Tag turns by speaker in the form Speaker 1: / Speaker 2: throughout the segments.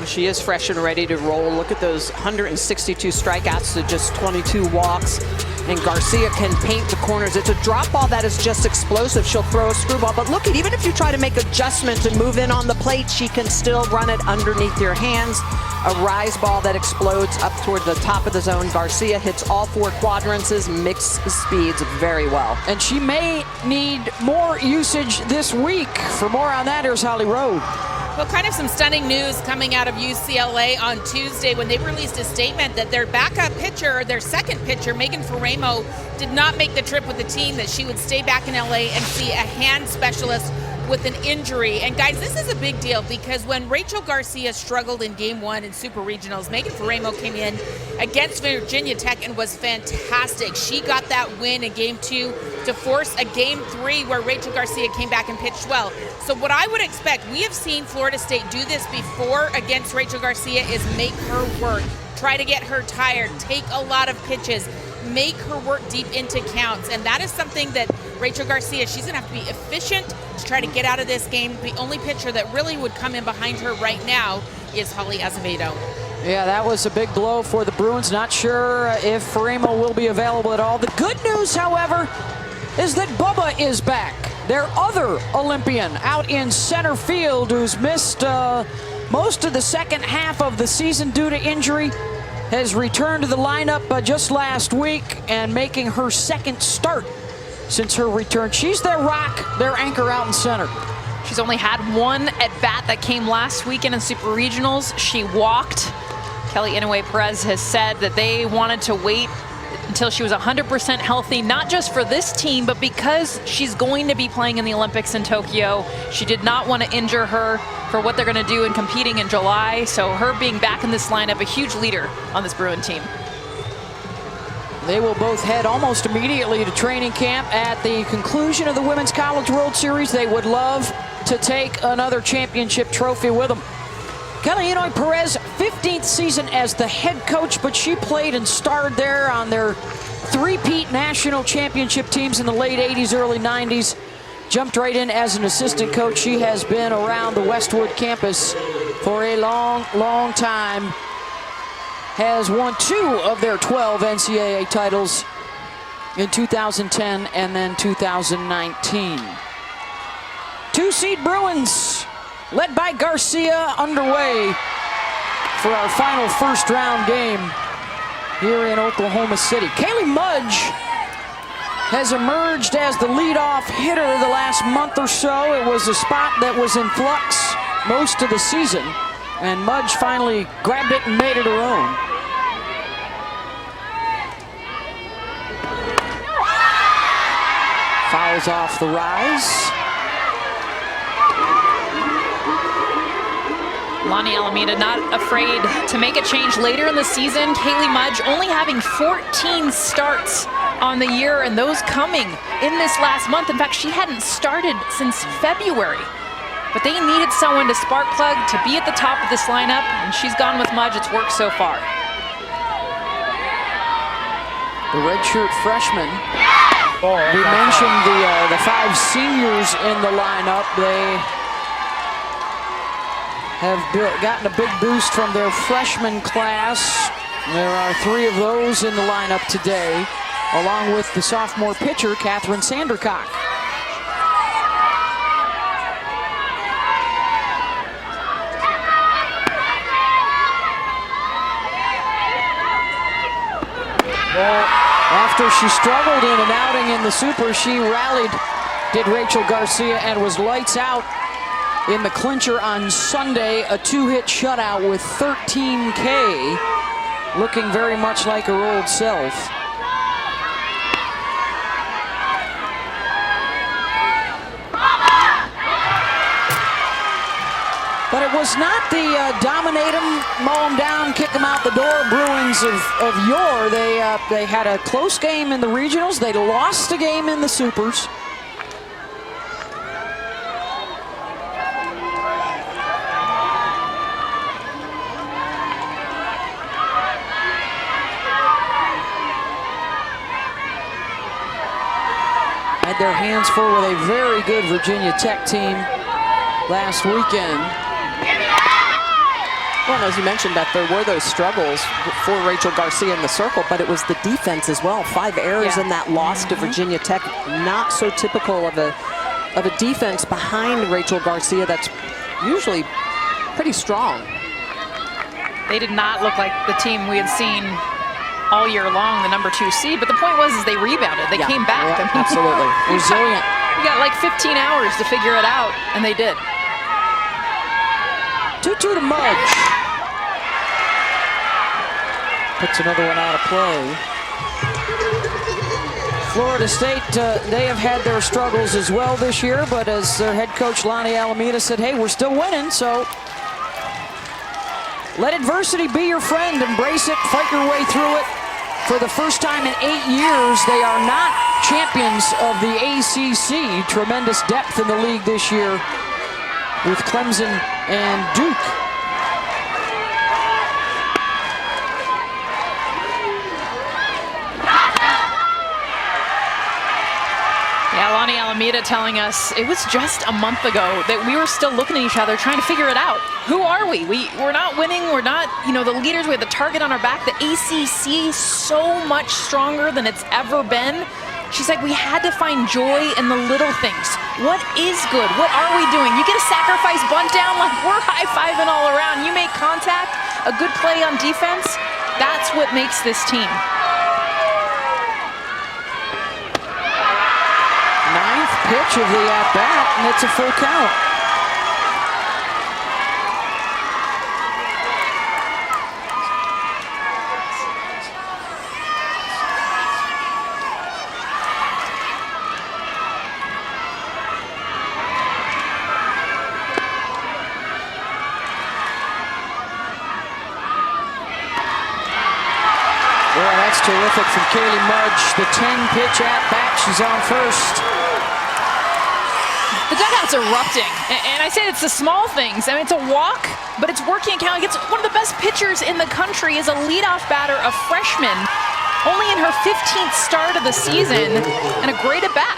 Speaker 1: She is fresh and ready to roll. Look at those 162 strikeouts to just 22 walks. And Garcia can paint the corners. It's a drop ball that is just explosive. She'll throw a screwball. But look, even if you try to make adjustments and move in on the plate, she can still run it underneath your hands. A rise ball that explodes up toward the top of the zone. Garcia hits all 4 quadrants, mixed speeds very well.
Speaker 2: And she may need more usage this week. For more on that, here's Holly Road.
Speaker 3: Well, kind of some stunning news coming out of UCLA on Tuesday when they released a statement that their backup pitcher, their second pitcher, Megan Faremo, did not make the trip with the team, that she would stay back in LA and see a hand specialist with an injury. And guys, this is a big deal because when Rachel Garcia struggled in Game 1 in Super Regionals, Megan Faremo came in against Virginia Tech and was fantastic. She got that win in Game 2 to force a Game 3 where Rachel Garcia came back and pitched well. So what I would expect, we have seen Florida State do this before against Rachel Garcia, is make her work, try to get her tired, take a lot of pitches, make her work deep into counts. And that is something that Rachel Garcia, she's gonna have to be efficient to try to get out of this game. The only pitcher that really would come in behind her right now is Holly Azevedo.
Speaker 2: Yeah, that was a big blow for the Bruins. Not sure if Faremo will be available at all. The good news, however, is that Bubba is back. Their other Olympian out in center field, who's missed most of the second half of the season due to injury, has returned to the lineup just last week and making her second start since her return. She's their rock, their anchor out in center.
Speaker 4: She's only had one at-bat that came last weekend in Super Regionals. She walked. Kelly Inouye Perez has said that they wanted to wait until she was 100% healthy, not just for this team, but because she's going to be playing in the Olympics in Tokyo. She did not want to injure her for what they're going to do in competing in July. So her being back in this lineup, a huge leader on this Bruin team.
Speaker 2: They will both head almost immediately to training camp at the conclusion of the Women's College World Series. They would love to take another championship trophy with them. Kelly Inouye Perez, 15th season as the head coach, but she played and starred there on their three-peat national championship teams in the late 80s, early 90s. Jumped right in as an assistant coach. She has been around the Westwood campus for a long, long time. Has won 2 of their 12 NCAA titles in 2010 and then 2019. 2-seed Bruins, led by Garcia, underway for our final first-round game here in Oklahoma City. Kaylee Mudge has emerged as the leadoff hitter the last month or so. It was a spot that was in flux most of the season, and Mudge finally grabbed it and made it her own. Fouls off the rise.
Speaker 4: Lonnie Alameda not afraid to make a change later in the season. Kaylee Mudge only having 14 starts on the year, and those coming in this last month. In fact, she hadn't started since February. But they needed someone to spark plug, to be at the top of this lineup, and she's gone with Mudge. It's worked so far.
Speaker 2: The redshirt freshman. We mentioned the 5 seniors in the lineup. They have gotten a big boost from their freshman class. There are 3 of those in the lineup today, along with the sophomore pitcher, Catherine Sandercock. After she struggled in an outing in the Super, she rallied, did Rachel Garcia, and was lights out in the clincher on Sunday. A 2-hit shutout with 13 K, looking very much like her old self. But it was not the dominate them, mow them down, kick them out the door Bruins of yore. They had a close game in the regionals. They lost a game in the Supers. Had their hands full with a very good Virginia Tech team last weekend.
Speaker 1: Well, and as you mentioned, Beth, there were those struggles for Rachel Garcia in the circle, but it was the defense as well. 5 errors in that loss to Virginia Tech. Not so typical of a defense behind Rachel Garcia that's usually pretty strong.
Speaker 4: They did not look like the team we had seen all year long, the #2 seed. But the point was is they rebounded. They came back.
Speaker 1: Yeah, absolutely. Resilient.
Speaker 4: You got like 15 hours to figure it out, and they did.
Speaker 2: 2-2 to Mudge. Puts another one out of play. Florida State, they have had their struggles as well this year, but as their head coach Lonnie Alameda said, hey, we're still winning, so let adversity be your friend. Embrace it, fight your way through it. For the first time in 8 years, they are not champions of the ACC. Tremendous depth in the league this year with Clemson and Duke.
Speaker 4: Yeah, Lonnie Alameda telling us it was just a month ago that we were still looking at each other trying to figure it out. Who are we? We're not winning. We're not, the leaders. We had the target on our back. The ACC is so much stronger than it's ever been. She's like, we had to find joy in the little things. What is good? What are we doing? You get a sacrifice bunt down, like we're high-fiving all around. You make contact, a good play on defense. That's what makes this team.
Speaker 2: 9th pitch of the at-bat, and it's a full count. Well, that's terrific from Kaylee Mudge. The 10-pitch at-bat, she's on first.
Speaker 4: The dugout's erupting, and I say it's the small things. I mean, it's a walk, but it's working account. It's one of the best pitchers in the country is a leadoff batter, a freshman, only in her 15th start of the season, and a great at-bat.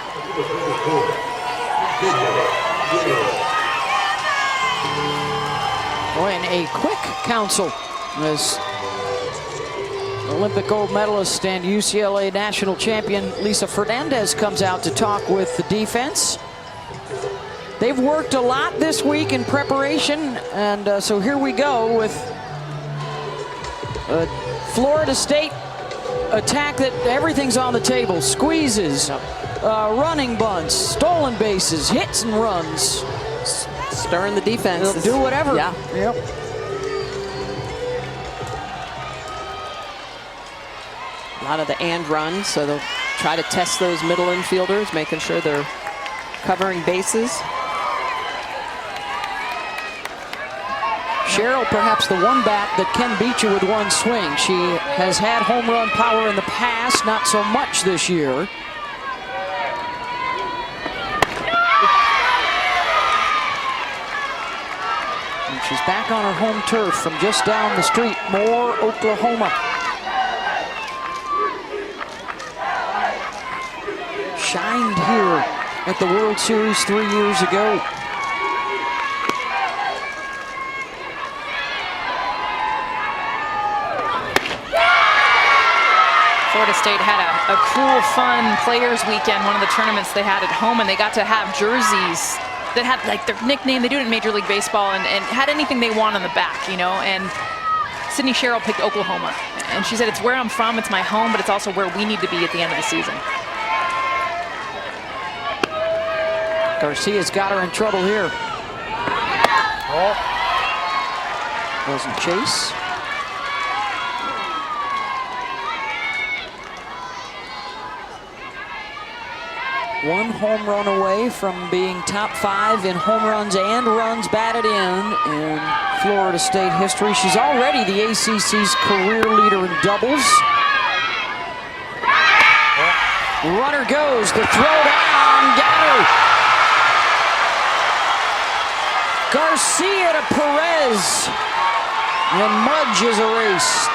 Speaker 2: Oh, and a quick counsel as Olympic gold medalist and UCLA national champion Lisa Fernandez comes out to talk with the defense. They've worked a lot this week in preparation, and so here we go with a Florida State attack that everything's on the table. Squeezes, running bunts, stolen bases, hits and runs.
Speaker 1: Stirring the defense.
Speaker 2: They'll do whatever.
Speaker 1: Yeah.
Speaker 2: Yep.
Speaker 1: A lot of the and runs, so they'll try to test those middle infielders, making sure they're covering bases.
Speaker 2: Cheryl, perhaps the one bat that can beat you with one swing. She has had home run power in the past, not so much this year. And she's back on her home turf from just down the street, Moore, Oklahoma. Shined here at the World Series 3 years ago.
Speaker 4: Florida State had a cool, fun players weekend, one of the tournaments they had at home, and they got to have jerseys that had like their nickname. They do it in Major League Baseball, and had anything they want on the back, and Sydney Sherrill picked Oklahoma. And she said, it's where I'm from, it's my home, but it's also where we need to be at the end of the season.
Speaker 2: Garcia's got her in trouble here. Doesn't chase. One home run away from being top 5 in home runs and runs batted in Florida State history. She's already the ACC's career leader in doubles. Runner goes, the throw down, got her. Garcia to Perez, and Mudge is erased.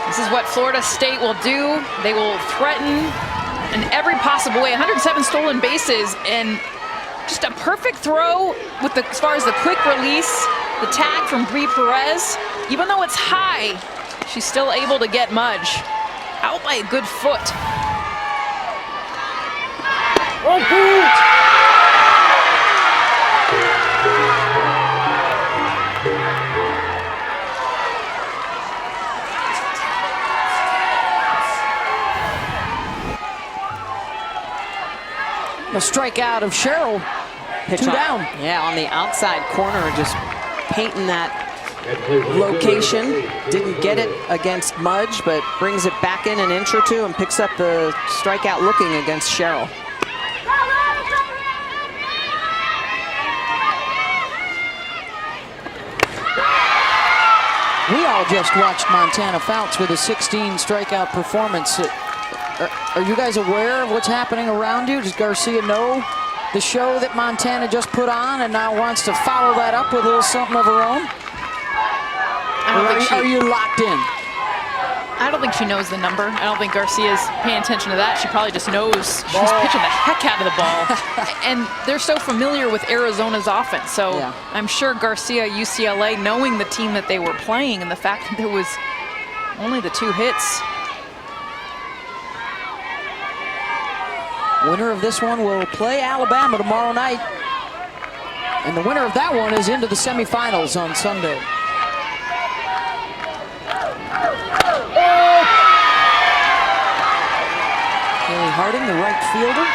Speaker 4: This is what Florida State will do. They will threaten in every possible way. 107 stolen bases, and Just a perfect throw with as far as the quick release, the tag from Brie Perez. Even though it's high, she's still able to get Mudge out by a good foot.
Speaker 2: The strikeout of Cheryl.
Speaker 1: Pitch
Speaker 2: 2
Speaker 1: on-
Speaker 2: down.
Speaker 1: Yeah, on the outside corner, just painting that location. Didn't get it against Mudge, but brings it back in an inch or two and picks up the strikeout looking against Cheryl.
Speaker 2: We all just watched Montana Fouts with a 16 strikeout performance. Are you guys aware of what's happening around you? Does Garcia know the show that Montana just put on and now wants to follow that up with a little something of her own? Are you locked in?
Speaker 4: I don't think she knows the number. I don't think Garcia's paying attention to that. She probably just knows she's pitching the heck out of the ball. And they're so familiar with Arizona's offense. So
Speaker 2: Yeah.
Speaker 4: I'm sure Garcia, UCLA, knowing the team that they were playing and the fact that there was only the 2 hits.
Speaker 2: Winner of this one will play Alabama tomorrow night. And the winner of that one is into the semifinals on Sunday. Haley Harding, the right fielder.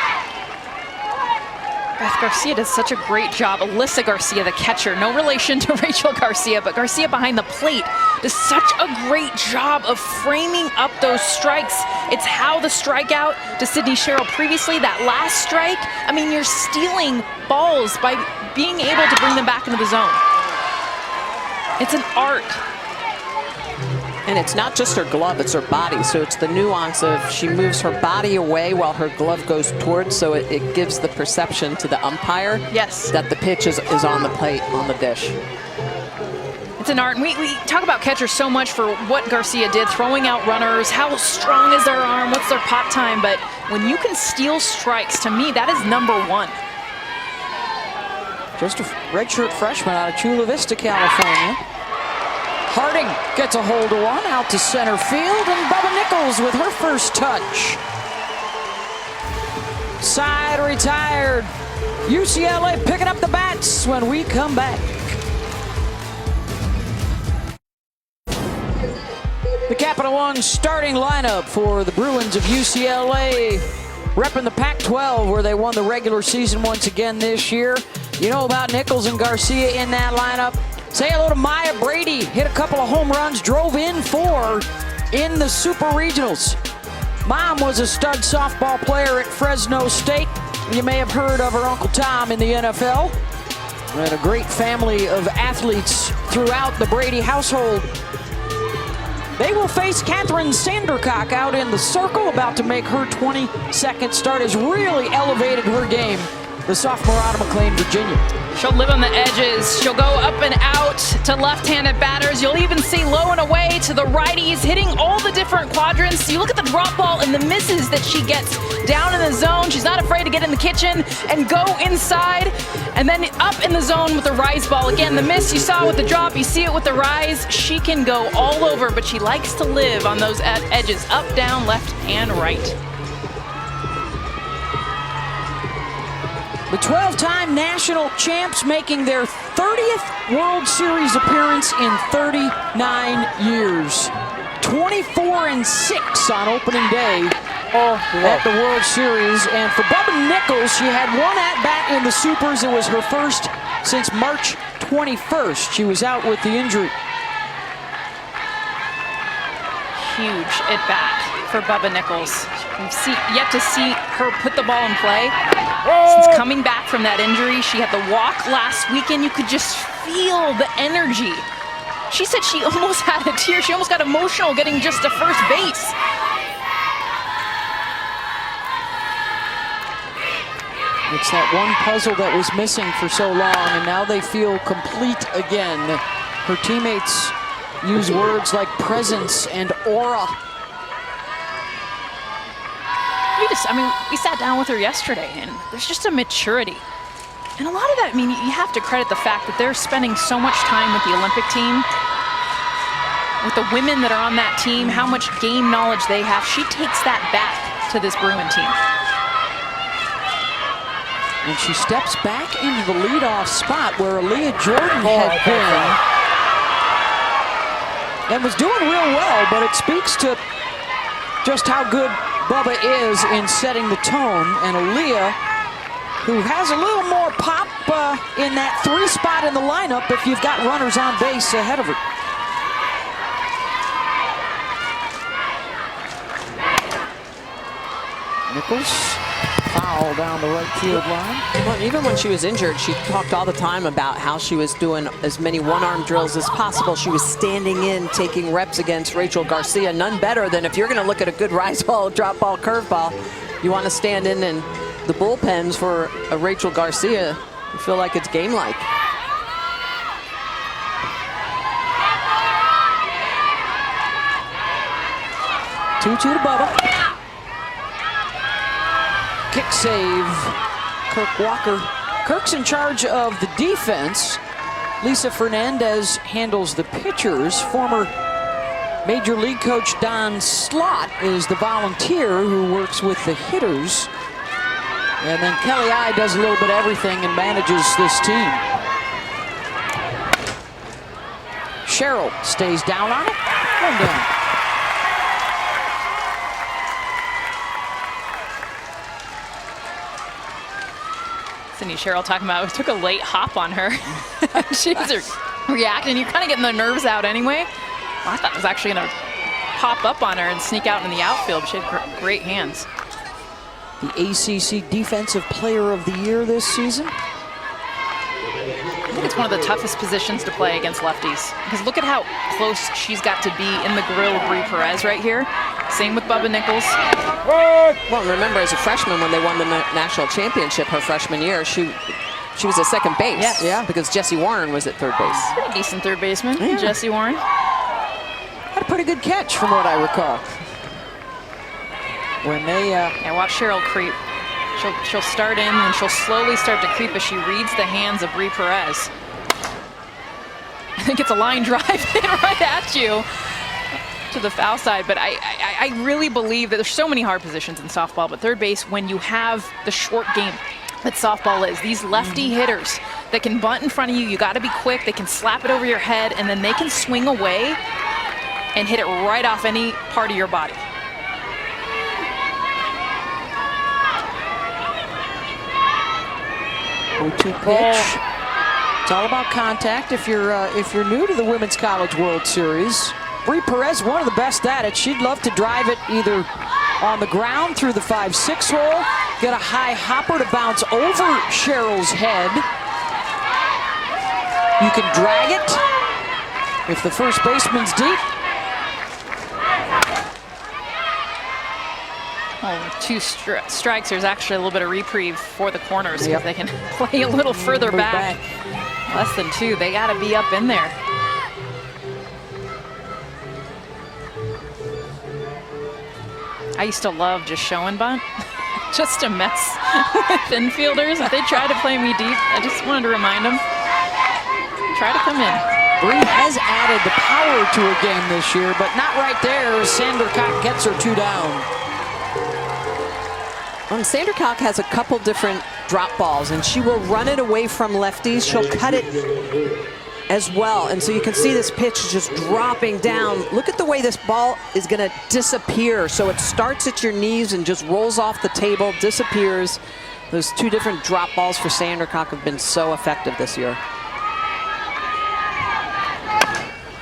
Speaker 4: Beth Garcia does such a great job. Alyssa Garcia, the catcher, no relation to Rachel Garcia, but Garcia behind the plate does such a great job of framing up those strikes. It's how the strikeout to Sydney Sherrill previously, that last strike, I mean, you're stealing balls by being able to bring them back into the zone. It's an art.
Speaker 1: And it's not just her glove, it's her body. So it's the nuance of she moves her body away while her glove goes towards, so it gives the perception to the umpire
Speaker 4: Yes.
Speaker 1: that the pitch is on the plate, on the dish.
Speaker 4: It's an art. And we talk about catchers so much for what Garcia did, throwing out runners, how strong is their arm, what's their pop time, but when you can steal strikes, to me, that is #1.
Speaker 2: Just a redshirt freshman out of Chula Vista, California. Harding gets a hold of one out to center field, and Bubba Nichols with her first touch. Side retired. UCLA picking up the bats when we come back. The Capital One starting lineup for the Bruins of UCLA, repping the Pac-12 where they won the regular season once again this year. You know about Nichols and Garcia in that lineup. Say hello to Maya Brady, hit a couple of home runs, drove in 4 in the Super Regionals. Mom was a stud softball player at Fresno State. You may have heard of her Uncle Tom in the NFL. And a great family of athletes throughout the Brady household. They will face Catherine Sandercock out in the circle, about to make her 22nd start, has really elevated her game. The sophomore out of McLean, Virginia.
Speaker 4: She'll live on the edges. She'll go up and out to left-handed batters. You'll even see low and away to the righties, hitting all the different quadrants. You look at the drop ball and the misses that she gets down in the zone. She's not afraid to get in the kitchen and go inside, and then up in the zone with the rise ball. Again, the miss you saw with the drop, you see it with the rise. She can go all over, but she likes to live on those edges, up, down, left, and right.
Speaker 2: The 12-time national champs making their 30th World Series appearance in 39 years. 24-6 on opening day at the World Series. And for Bubba Nichols, she had one at-bat in the Supers. It was her first since March 21st. She was out with the injury.
Speaker 4: Huge at-bat for Bubba Nichols. We've yet to see her put the ball in play. Since coming back from that injury, she had the walk last weekend. You could just feel the energy. She said she almost had a tear. She almost got emotional getting just to first base.
Speaker 2: It's that one puzzle that was missing for so long, and now they feel complete again. Her teammates use words like presence and aura.
Speaker 4: We sat down with her yesterday, and there's just a maturity. And a lot of that, I mean, you have to credit the fact that they're spending so much time with the Olympic team, with the women that are on that team, how much game knowledge they have. She takes that back to this Bruin team.
Speaker 2: And she steps back into the leadoff spot where Aaliyah Jordan had been and was doing real well, but it speaks to just how good Bubba is in setting the tone. And Aaliyah, who has a little more pop in that 3 spot in the lineup if you've got runners on base ahead of her. Nichols, foul down the right field line.
Speaker 1: Well, even when she was injured, she talked all the time about how she was doing as many one-arm drills as possible. She was standing in, taking reps against Rachel Garcia. None better than if you're going to look at a good rise ball, drop ball, curve ball, you want to stand in the bullpens for a Rachel Garcia. You feel like it's game-like.
Speaker 2: Two to Bubba. Kick save, Kirk Walker. Kirk's in charge of the defense. Lisa Fernandez handles the pitchers. Former Major League coach Don Slott is the volunteer who works with the hitters. And then Kelly I does a little bit of everything and manages this team. Cheryl stays down on it. One down.
Speaker 4: Cindy Cheryl talking about, it took a late hop on her. She was reacting. You're kind of getting the nerves out anyway. Well, I thought it was actually going to pop up on her and sneak out in the outfield. She had great hands.
Speaker 2: The ACC Defensive Player of the Year this season.
Speaker 4: I think it's one of the toughest positions to play against lefties, because look at how close she's got to be in the grill of Brie Perez right here. Same with Bubba Nichols.
Speaker 1: Well, remember as a freshman when they won the national championship her freshman year, she was at second base.
Speaker 4: Yes.
Speaker 1: Yeah, because Jessie Warren was at third base.
Speaker 4: Pretty decent third baseman,
Speaker 1: Yeah.
Speaker 4: Jessie Warren.
Speaker 2: Had a pretty good catch from what I recall. When they
Speaker 4: Yeah, watch Cheryl creep. She'll start in and she'll slowly start to creep as she reads the hands of Brie Perez. I think it's a line drive in right at you to the foul side, but I really believe that there's so many hard positions in softball, but third base, when you have the short game that softball is, these lefty hitters that can bunt in front of you, you got to be quick, they can slap it over your head, and then they can swing away and hit it right off any part of your body.
Speaker 2: 0-2 pitch. It's all about contact if you're new to the Women's College World Series. Brie Perez, one of the best at it. She'd love to drive it either on the ground through the 5-6 hole, get a high hopper to bounce over Cheryl's head. You can drag it if the first baseman's deep.
Speaker 4: Well, with 2 strikes, there's actually a little bit of reprieve for the corners because they can play a little further back. Less than 2. They got to be up in there. I used to love just showing bunt, just to mess with infielders. If they try to play me deep, I just wanted to remind them, try to come in.
Speaker 2: Brie has added the power to her game this year, but not right there as Sandercock gets her 2 down.
Speaker 1: Sandercock has a couple different drop balls, and she will run it away from lefties. She'll cut it as well, and so you can see this pitch just dropping down. Look at the way this ball is going to disappear. So it starts at your knees and just rolls off the table, disappears. Those 2 different drop balls for Sandercock have been so effective this year.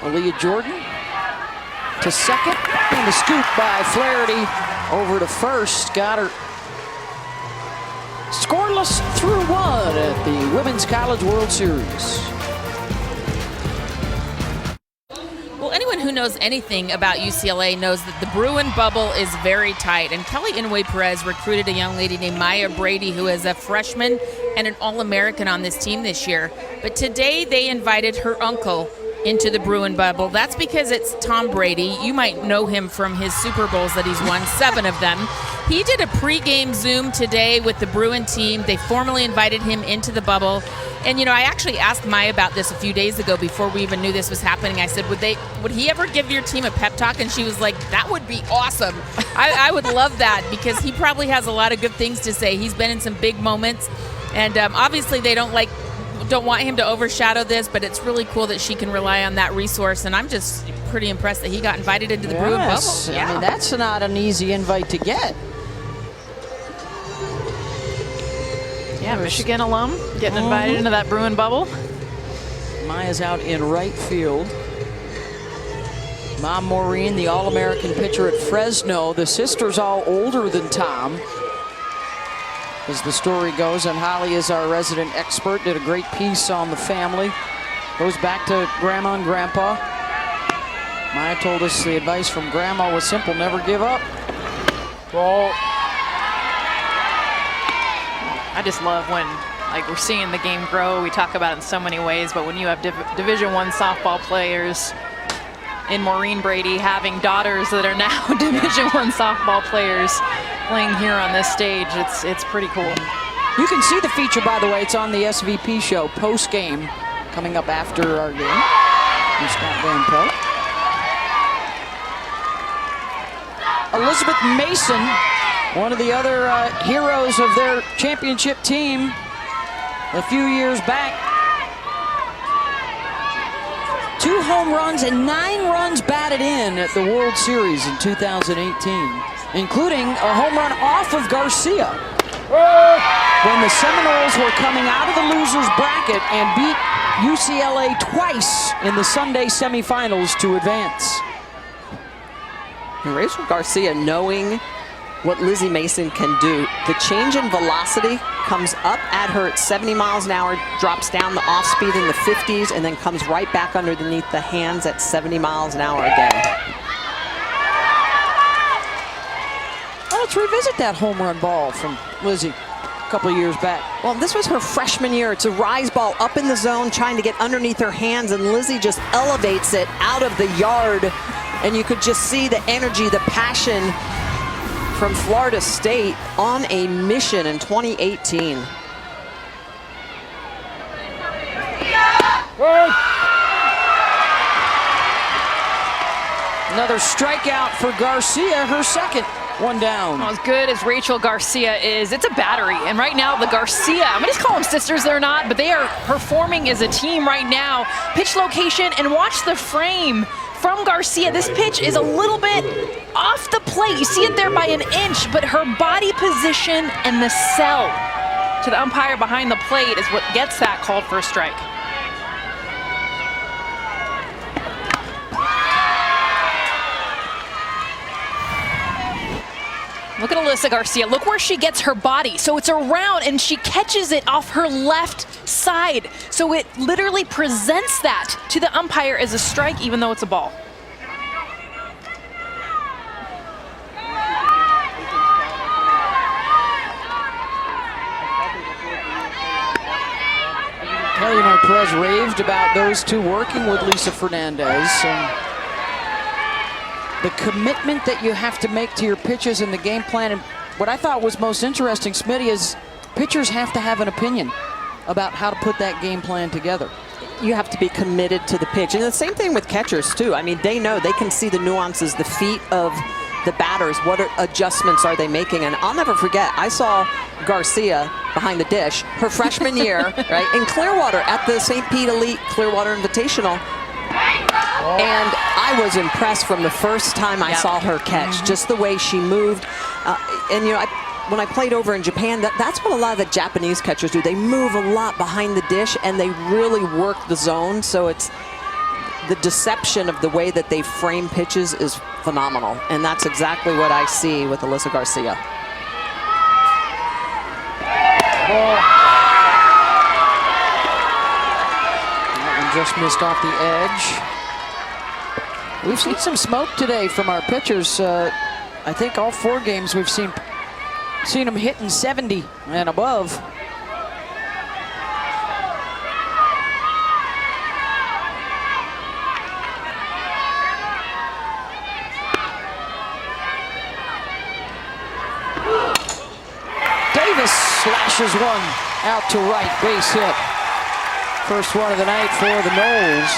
Speaker 2: Aaliyah Jordan to second, and the scoop by Flaherty over to first. Got her scoreless through 1 at the Women's College World Series.
Speaker 3: Well, anyone who knows anything about UCLA knows that the Bruin bubble is very tight. And Kelly Inouye Perez recruited a young lady named Maya Brady, who is a freshman and an All-American on this team this year. But today they invited her uncle into the Bruin bubble. That's because it's Tom Brady. You might know him from his Super Bowls that he's won, 7 of them. He did a pregame Zoom today with the Bruin team. They formally invited him into the bubble. And, you know, I actually asked Maya about this a few days ago before we even knew this was happening. I said, would he ever give your team a pep talk? And she was like, that would be awesome. I would love that, because he probably has a lot of good things to say. He's been in some big moments. And obviously they don't want him to overshadow this, but it's really cool that she can rely on that resource. And I'm just pretty impressed that he got invited into the Bruin bubble.
Speaker 2: Yeah. I mean, that's not an easy invite to get.
Speaker 4: Yeah, Michigan alum getting invited into that Bruin bubble.
Speaker 2: Maya's out in right field. Mom Maureen, the All-American pitcher at Fresno. The sisters all older than Tom, as the story goes, and Holly is our resident expert, did a great piece on the family. Goes back to Grandma and Grandpa. Maya told us the advice from Grandma was simple: never give up.
Speaker 5: Ball.
Speaker 4: I just love when, like, we're seeing the game grow. We talk about it in so many ways, but when you have Division I softball players in Maureen Brady having daughters that are now Division I softball players playing here on this stage, it's pretty cool.
Speaker 2: You can see the feature, by the way. It's on the SVP show post-game, coming up after our game. And Scott Van Pelt. Elizabeth Mason, one of the other heroes of their championship team a few years back. 2 home runs and 9 runs batted in at the World Series in 2018, including a home run off of Garcia when the Seminoles were coming out of the losers bracket and beat UCLA twice in the Sunday semifinals to advance.
Speaker 1: And Rachel Garcia, knowing what Lizzie Mason can do, the change in velocity comes up at her at 70 miles an hour, drops down the off speed in the 50s, and then comes right back underneath the hands at 70 miles an hour again.
Speaker 2: Well, let's revisit that home run ball from Lizzie a couple of years back.
Speaker 1: Well, this was her freshman year. It's a rise ball up in the zone, trying to get underneath her hands, and Lizzie just elevates it out of the yard. And you could just see the energy, the passion from Florida State on a mission in 2018.
Speaker 2: Another strikeout for Garcia, her second. One down.
Speaker 4: Well, as good as Rachel Garcia is, it's a battery. And right now, the Garcia, I'm going to call them sisters, they're not, but they are performing as a team right now. Pitch location, and watch the frame from Garcia. This pitch is a little bit off the plate. You see it there by an inch, but her body position and the sell to the umpire behind the plate is what gets that called for a strike. Look at Alyssa Garcia. Look where she gets her body. So it's around, and she catches it off her left side. So it literally presents that to the umpire as a strike, even though it's a ball.
Speaker 2: Kelly Perez raved about those two working with Lisa Fernandez. The commitment that you have to make to your pitches in the game plan. And what I thought was most interesting, Smitty, is pitchers have to have an opinion about how to put that game plan together.
Speaker 1: You have to be committed to the pitch. And the same thing with catchers, too. I mean, they know, they can see the nuances, the feet of the batters, what adjustments are they making. And I'll never forget, I saw Garcia behind the dish her freshman year, right, in Clearwater at the St. Pete Elite Clearwater Invitational. And I was impressed from the first time I saw her catch, just the way she moved. And, you know, when I played over in Japan, that's what a lot of the Japanese catchers do. They move a lot behind the dish, and they really work the zone. So it's the deception of the way that they frame pitches is phenomenal. And that's exactly what I see with Alyssa Garcia.
Speaker 2: That one just missed off the edge. We've seen some smoke today from our pitchers. I think all 4 games we've seen them hitting 70 and above. smashes one out to right, base hit. First one of the night for the Noles.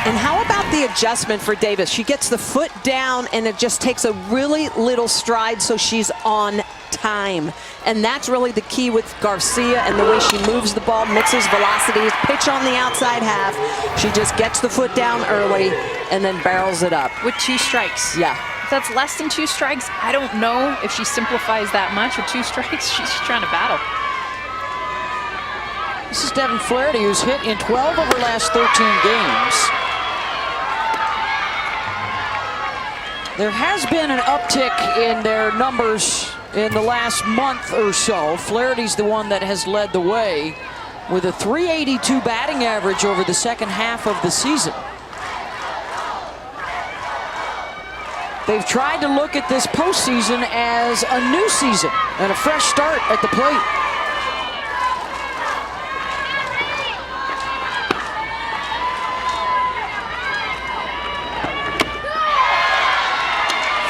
Speaker 1: And how about the adjustment for Davis? She gets the foot down and it just takes a really little stride so she's on time. And that's really the key with Garcia and the way she moves the ball, mixes velocities, pitch on the outside half. She just gets the foot down early and then barrels it up.
Speaker 4: With 2 strikes.
Speaker 1: Yeah.
Speaker 4: If that's less than 2 strikes, I don't know if she simplifies that much. With 2 strikes, she's trying to battle.
Speaker 2: This is Devin Flaherty, who's hit in 12 of her last 13 games. There has been an uptick in their numbers in the last month or so. Flaherty's the one that has led the way with a .382 batting average over the second half of the season. They've tried to look at this postseason as a new season and a fresh start at the plate.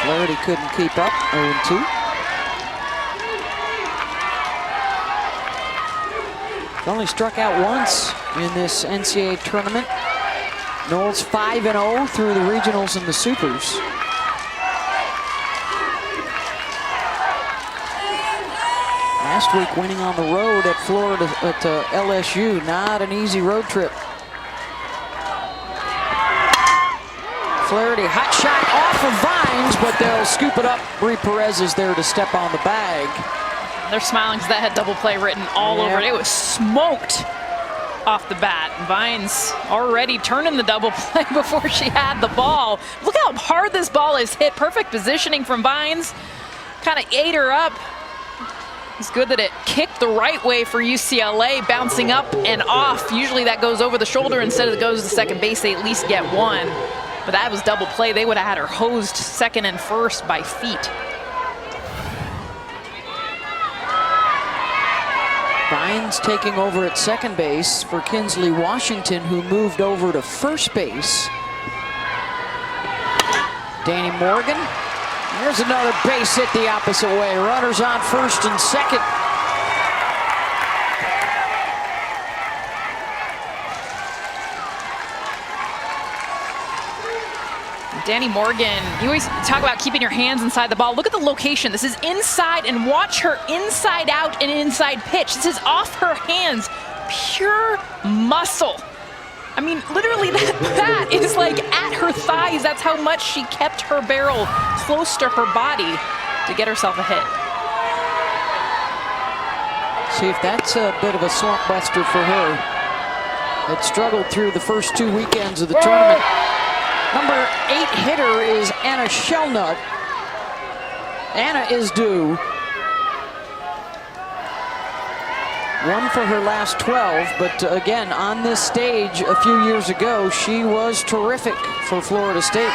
Speaker 2: Flaherty couldn't keep up, 0-2. Only struck out once in this NCAA tournament. Noles 5-0 through the regionals and the supers. Last week winning on the road at Florida at LSU, not an easy road trip. Flaherty, hot shot off of Vines, but they'll scoop it up. Bree Perez is there to step on the bag.
Speaker 4: They're smiling because that had double play written all over it. It was smoked off the bat. Vines already turning the double play before she had the ball. Look how hard this ball is hit. Perfect positioning from Vines. Kind of ate her up. It's good that it kicked the right way for UCLA, bouncing up and off. Usually that goes over the shoulder instead of it goes to second base. They at least get one. But that was double play. They would have had her hosed second and first by feet.
Speaker 2: Vines taking over at second base for Kinsley Washington, who moved over to first base. Danny Morgan. There's another base hit the opposite way. Runners on first and second.
Speaker 4: Danny Morgan, you always talk about keeping your hands inside the ball. Look at the location. This is inside, and watch her inside out and inside pitch. This is off her hands. Pure muscle. I mean, literally that bat is like at her thighs. That's how much she kept her barrel close to her body to get herself a hit.
Speaker 2: See if that's a bit of a slump buster for her. Had struggled through the first 2 weekends of the tournament. Number 8 hitter is Anna Shellnut. Anna is due. 1 for her last 12, but again, on this stage a few years ago, she was terrific for Florida State.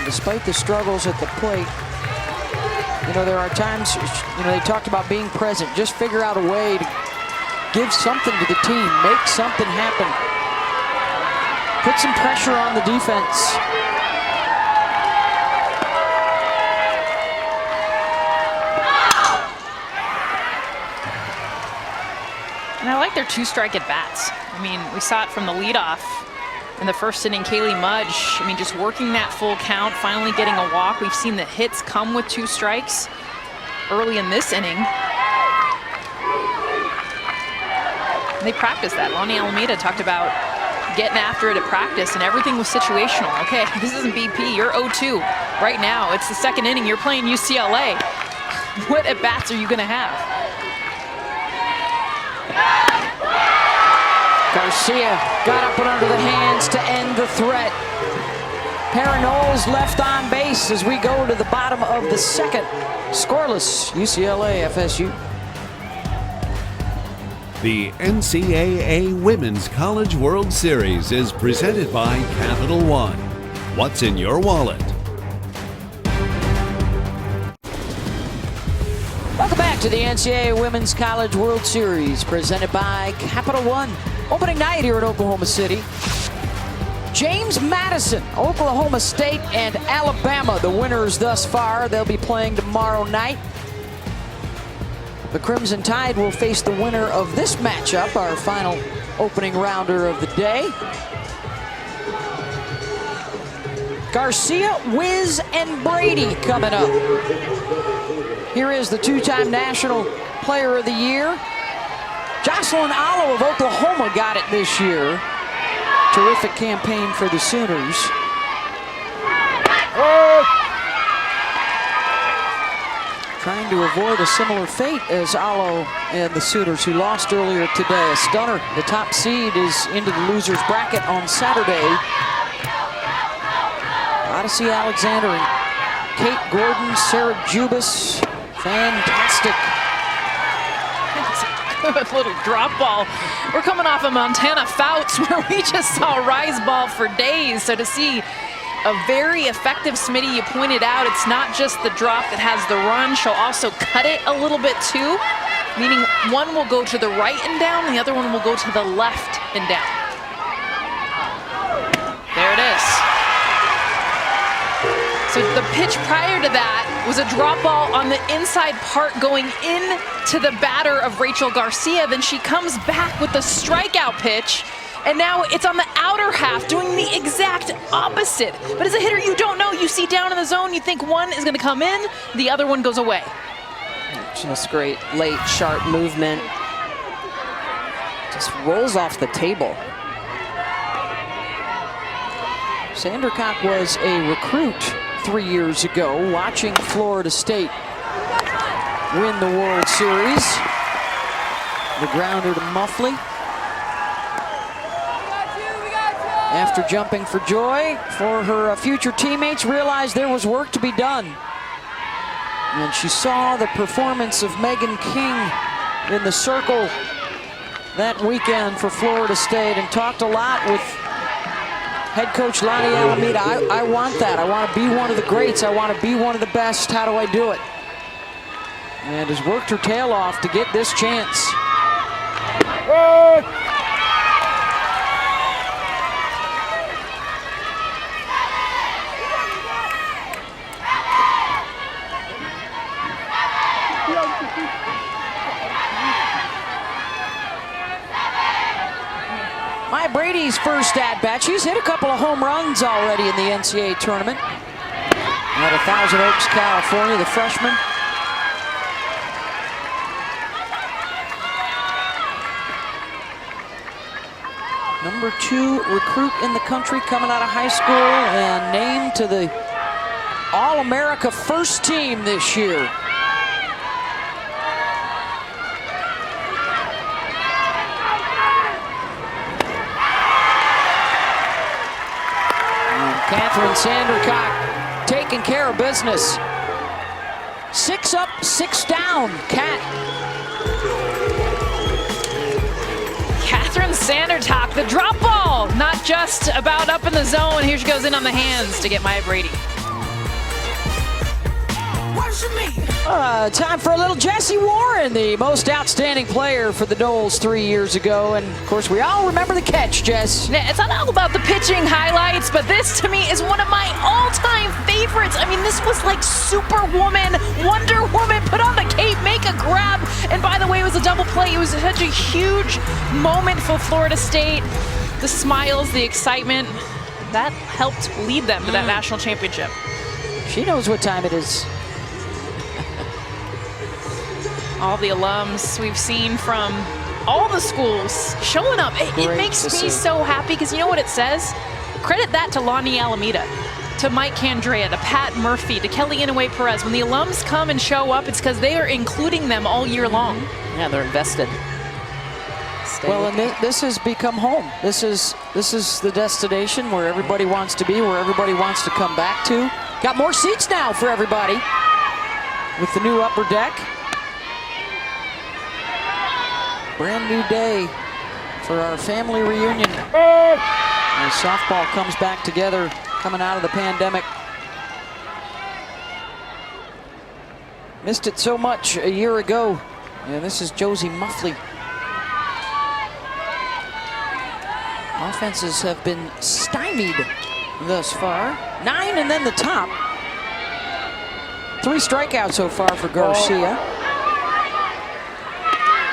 Speaker 2: Despite the struggles at the plate, you know, there are times, you know, they talked about being present. Just figure out a way to give something to the team, make something happen. Put some pressure on the defense.
Speaker 4: And I like their 2-strike at bats. I mean, we saw it from the leadoff. In the first inning, Kaylee Mudge, I mean, just working that full count, finally getting a walk. We've seen the hits come with 2 strikes early in this inning. And they practiced that. Lonnie Alameda talked about getting after it at practice, and everything was situational. Okay, this isn't BP, you're 0-2 right now. It's the second inning, you're playing UCLA. What at-bats are you gonna have?
Speaker 2: Garcia got up and under the hands to end the threat. Pair of Noles left on base as we go to the bottom of the second. Scoreless, UCLA, FSU.
Speaker 6: The NCAA Women's College World Series is presented by Capital One. What's in your wallet?
Speaker 2: Welcome back to the NCAA Women's College World Series presented by Capital One. Opening night here in Oklahoma City. James Madison, Oklahoma State and Alabama, the winners thus far. They'll be playing tomorrow night. The Crimson Tide will face the winner of this matchup, our final opening rounder of the day. Garcia, Wiz, and Brady coming up. Here is the two-time National Player of the Year. Jocelyn Allo of Oklahoma got it this year. Terrific campaign for the Sooners. Trying to avoid a similar fate as Allo and the Sooners, who lost earlier today. A stunner. The top seed is into the losers bracket on Saturday. Odyssey Alexander and Kate Gordon, Sarah Jubis. Fantastic.
Speaker 4: Good little drop ball. We're coming off of Montana Fouts where we just saw rise ball for days. So to see a very effective Smitty, you pointed out, it's not just the drop that has the run. She'll also cut it a little bit too, meaning one will go to the right and down, and the other one will go to the left and down. There it is. So the pitch prior to that was a drop ball on the inside part going into the batter of Rachel Garcia. Then she comes back with the strikeout pitch. And now it's on the outer half doing the exact opposite. But as a hitter, you don't know. You see down in the zone, you think one is going to come in, the other one goes away.
Speaker 1: Just great late, sharp movement. Just rolls off the table. Sandercock was a recruit 3 years ago, watching Florida State win the World Series. The grounder to Muffley. After jumping for joy for her future teammates, realized there was work to be done. And she saw the performance of Megan King in the circle that weekend for Florida State and talked a lot with head coach Lonnie Alameda. I want that. I want to be one of the greats. I want to be one of the best. How do I do it? And has worked her tail off to get this chance. Maya Brady's first at-bat. She's hit a couple of home runs already in the NCAA tournament. At 1,000 Oaks, California, the freshman. Number 2 recruit in the country coming out of high school and named to the All-America first team this year. Catherine Sandercock taking care of business. 6 up, 6 down, Cat.
Speaker 4: Catherine Sandercock, the drop ball, not just about up in the zone. Here she goes in on the hands to get Maya Brady.
Speaker 2: Time for a little Jessie Warren, the most outstanding player for the Noles 3 years ago. And, of course, we all remember the catch, Jess.
Speaker 4: Yeah, it's not all about the pitching highlights, but this, to me, is one of my all-time favorites. I mean, this was like Superwoman, Wonder Woman, put on the cape, make a grab. And, by the way, it was a double play. It was such a huge moment for Florida State. The smiles, the excitement, that helped lead them to that national championship.
Speaker 2: She knows what time it is.
Speaker 4: All the alums we've seen from all the schools showing up. It makes me so happy because you know what it says? Credit that to Lonnie Alameda, to Mike Candrea, to Pat Murphy, to Kelly Inouye Perez. When the alums come and show up, it's because they are including them all year long.
Speaker 1: Yeah, they're invested.
Speaker 2: Well, and this has become home. This is the destination where everybody wants to be, where everybody wants to come back to. Got more seats now for everybody with the new upper deck. brand new day for our family reunion. As softball comes back together, coming out of the pandemic. Missed it so much a year ago. And this is Josie Muffley. Offenses have been stymied thus far. 9 and then the top. 3 strikeouts so far for Garcia.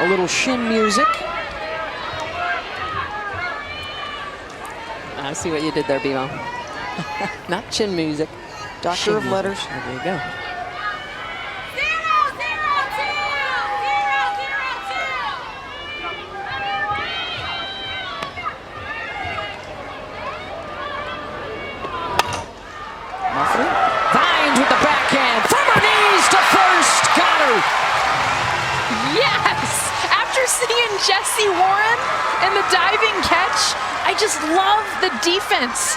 Speaker 2: A little shin music.
Speaker 1: I see what you did there, Bimo. Not chin music.
Speaker 2: Doctor of letters.
Speaker 1: There you go.
Speaker 2: Muffley. Vines with the backhand. From her knees to first. Got her.
Speaker 4: Yes! After seeing Jessie Warren and the diving catch, I just love the defense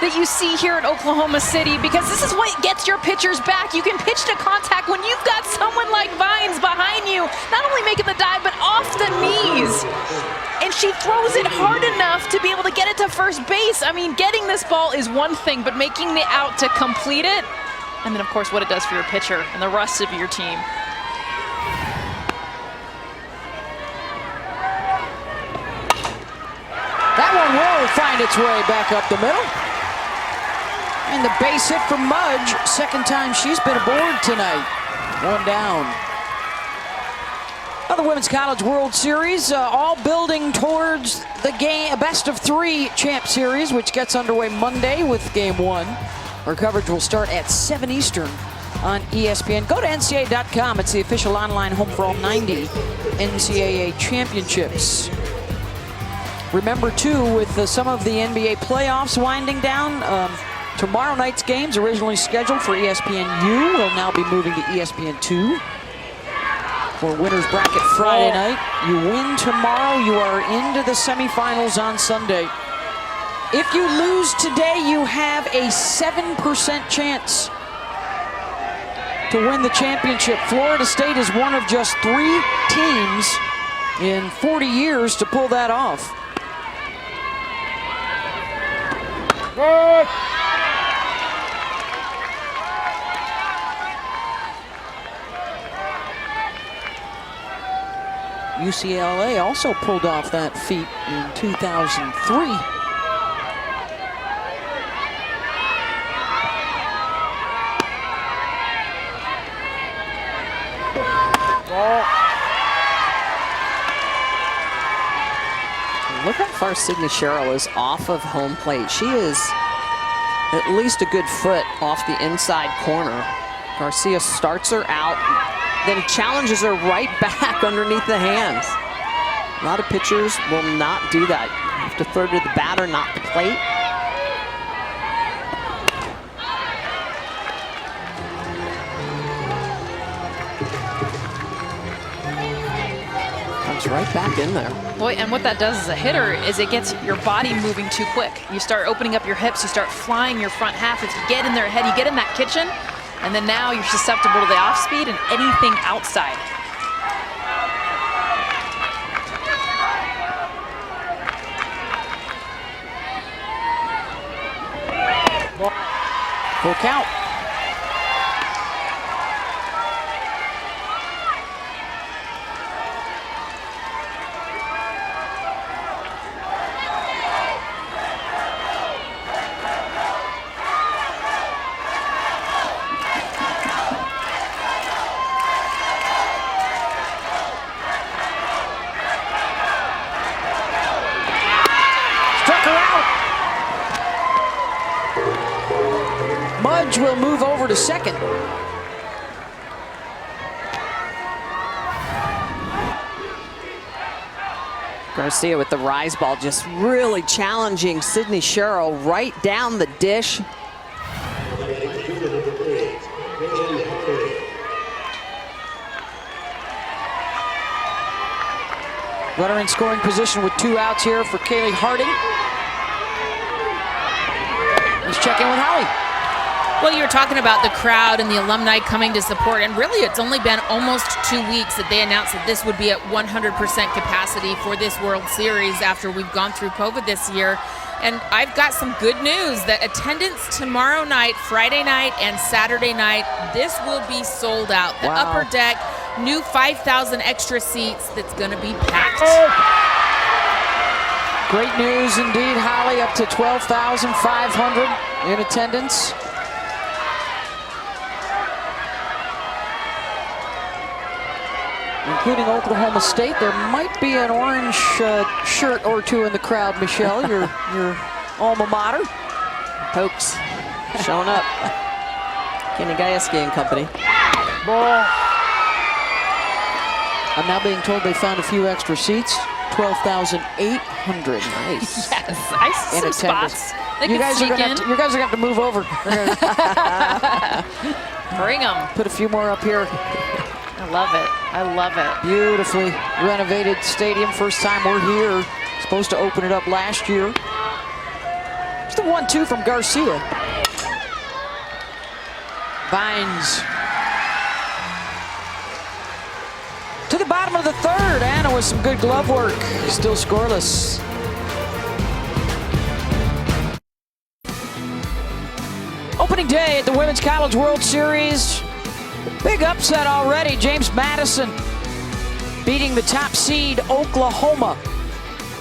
Speaker 4: that you see here at Oklahoma City, because this is what gets your pitchers back. You can pitch to contact when you've got someone like Vines behind you, not only making the dive, but off the knees. And she throws it hard enough to be able to get it to first base. I mean, getting this ball is one thing, but making the out to complete it, and then of course what it does for your pitcher and the rest of your team.
Speaker 2: That one will find its way back up the middle. And the base hit for Mudge. Second time she's been aboard tonight. 1 down. Now the Women's College World Series, all building towards the game, best of 3 champ series, which gets underway Monday with game 1. Our coverage will start at 7 Eastern on ESPN. Go to NCAA.com. It's the official online home for all 90 NCAA championships. Remember, too, with some of the NBA playoffs winding down, tomorrow night's games, originally scheduled for ESPNU, will now be moving to ESPN2 for Winners Bracket Friday night. You win tomorrow, you are into the semifinals on Sunday. If you lose today, you have a 7% chance to win the championship. Florida State is one of just 3 teams in 40 years to pull that off. UCLA also pulled off that feat in 2003.
Speaker 1: Look how far Sydney Sherrill is off of home plate. She is at least a good foot off the inside corner. Garcia starts her out, then challenges her right back underneath the hands. A lot of pitchers will not do that. You have to throw to the batter, not the plate. Comes right back in there.
Speaker 4: Boy, and what that does as a hitter is it gets your body moving too quick. You start opening up your hips, you start flying your front half. If you get in their head, you get in that kitchen, and then now you're susceptible to the off speed and anything outside.
Speaker 2: Full count. Mudge will move over to second.
Speaker 1: Garcia with the rise ball, just really challenging Sydney Sherrill right down the dish.
Speaker 2: Runner in scoring position with 2 outs here for Kaylee Harding. Let's check in with Holly.
Speaker 3: Well, you were talking about the crowd and the alumni coming to support, and really it's only been almost 2 weeks that they announced that this would be at 100% capacity for this World Series after we've gone through COVID this year. And I've got some good news that attendance tomorrow night, Friday night, and Saturday night, this will be sold out. The upper deck, new 5,000 extra seats that's going to be packed.
Speaker 2: Great news indeed, Holly, up to 12,500 in attendance. Including Oklahoma State. There might be an orange shirt or two in the crowd, Michelle, your alma mater.
Speaker 1: Pokes showing up. Kenny Gajewski and company.
Speaker 5: Ball.
Speaker 2: I'm now being told they found a few extra seats. 12,800.
Speaker 1: Nice.
Speaker 4: Yes, I see some spots. They
Speaker 2: You guys are
Speaker 4: sneak in.
Speaker 2: gonna have to move over.
Speaker 4: Bring them.
Speaker 2: Put a few more up here.
Speaker 4: I love it. I love it.
Speaker 2: Beautifully renovated stadium. First time we're here. Supposed to open it up last year. It's the 1-2 from Garcia. Vines. To the bottom of the third. Anna with some good glove work. Still scoreless. Opening day at the Women's College World Series. Big upset already. James Madison beating the top seed Oklahoma.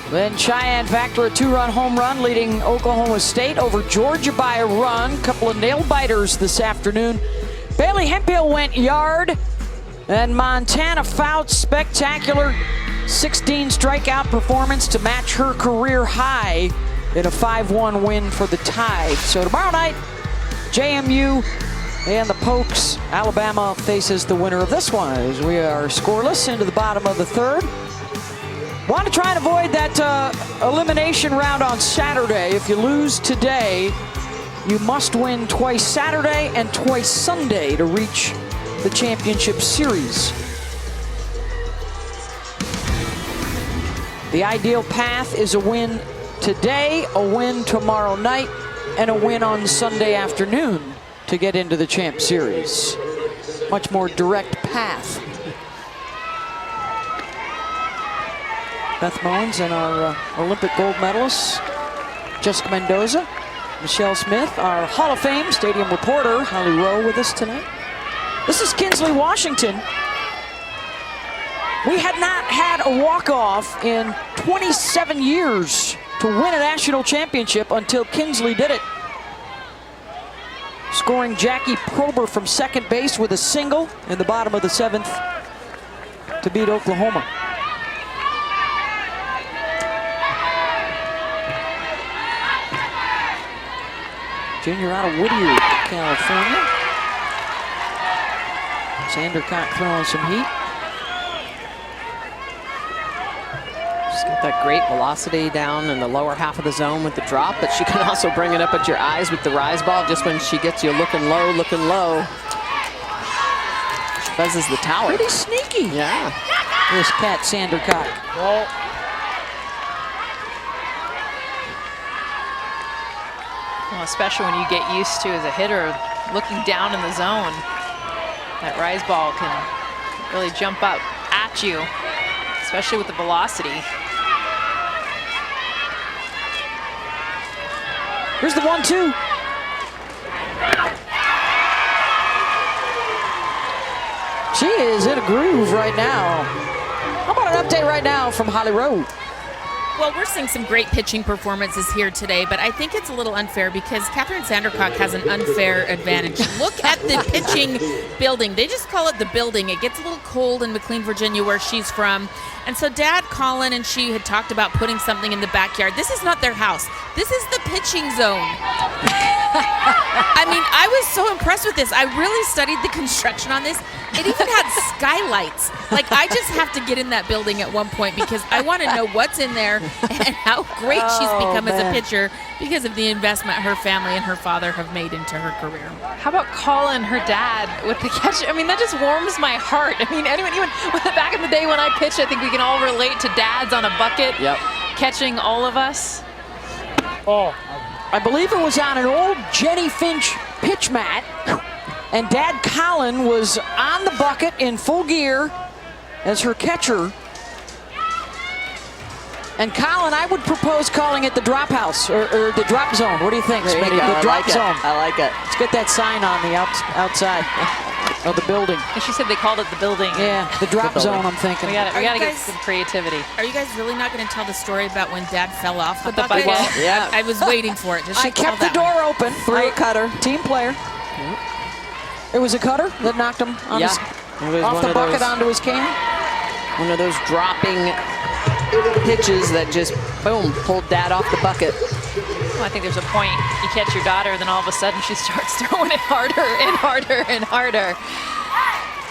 Speaker 2: Then Cheyenne Factor a 2-run home run, leading Oklahoma State over Georgia by a run. Couple of nail biters this afternoon. Bailey Hemphill went yard, and Montana fouled spectacular 16 strikeout performance to match her career high in a 5-1 win for the Tide. So tomorrow night, JMU and the Pokes. Alabama faces the winner of this one as we are scoreless into the bottom of the third. Want to try and avoid that elimination round on Saturday. If you lose today, you must win twice Saturday and twice Sunday to reach the championship series. The ideal path is a win today, a win tomorrow night, and a win on Sunday afternoon to get into the Champ Series. Much more direct path. Beth Mowens and our Olympic gold medalists, Jessica Mendoza, Michelle Smith, our Hall of Fame stadium reporter, Holly Rowe, with us tonight. This is Kinsley, Washington. We had not had a walk-off in 27 years to win a national championship until Kinsley did it. Scoring Jackie Prober from second base with a single in the bottom of the seventh to beat Oklahoma. Junior out of Whittier, California. Sandercock throwing some heat.
Speaker 1: She's got that great velocity down in the lower half of the zone with the drop, but she can also bring it up at your eyes with the rise ball just when she gets you looking low, looking low. She buzzes the tower.
Speaker 2: Pretty sneaky.
Speaker 1: Yeah.
Speaker 2: This Cat Sandercock.
Speaker 5: Ball.
Speaker 4: Well, especially when you get used to, as a hitter, looking down in the zone. That rise ball can really jump up at you, especially with the velocity.
Speaker 2: Here's the 1-2. She is in a groove right now. How about an update right now from Holly Rowe?
Speaker 3: Well, we're seeing some great pitching performances here today, but I think it's a little unfair because Catherine Sandercock has an unfair advantage. Look at the pitching building. They just call it the building. It gets a little cold in McLean, Virginia, where she's from. And so Dad, Colin, and she had talked about putting something in the backyard. This is not their house. This is the pitching zone. I mean, I was so impressed with this. I really studied the construction on this. It even had skylights. Like, I just have to get in that building at one point because I want to know what's in there and how great she's become as a pitcher because of the investment her family and her father have made into her career.
Speaker 4: How about Colin, her dad, with the catch? I mean, that just warms my heart. I mean, anyone, even back in the day when I pitched, I think we can all relate to dads on a bucket catching all of us.
Speaker 5: Oh.
Speaker 2: I believe it was on an old Jenny Finch pitch mat, and Dad Colin was on the bucket in full gear as her catcher. And Colin, I would propose calling it the drop house or the drop zone. What do you think, Smitty? The drop zone.
Speaker 1: I like it.
Speaker 2: Let's get that sign on the outside of the building.
Speaker 4: And she said they called it the building.
Speaker 2: Yeah, the drop zone, I'm thinking.
Speaker 4: We got to get
Speaker 3: guys-
Speaker 4: some creativity.
Speaker 3: Are you guys really not going to tell the story about when Dad fell off the
Speaker 4: the
Speaker 3: bucket?
Speaker 4: bucket?
Speaker 1: Yeah.
Speaker 3: I was waiting for it. Just
Speaker 2: I kept the door open.
Speaker 1: Threw a cutter.
Speaker 2: Team player. It was a cutter that knocked him on
Speaker 1: Yeah.
Speaker 2: his,
Speaker 1: It was
Speaker 2: off
Speaker 1: one
Speaker 2: the
Speaker 1: of
Speaker 2: bucket
Speaker 1: those-
Speaker 2: onto his can.
Speaker 1: One of those dropping pitches that just, boom, pulled Dad off the bucket.
Speaker 4: Well, I think there's a point. You catch your daughter, and then all of a sudden she starts throwing it harder and harder and harder.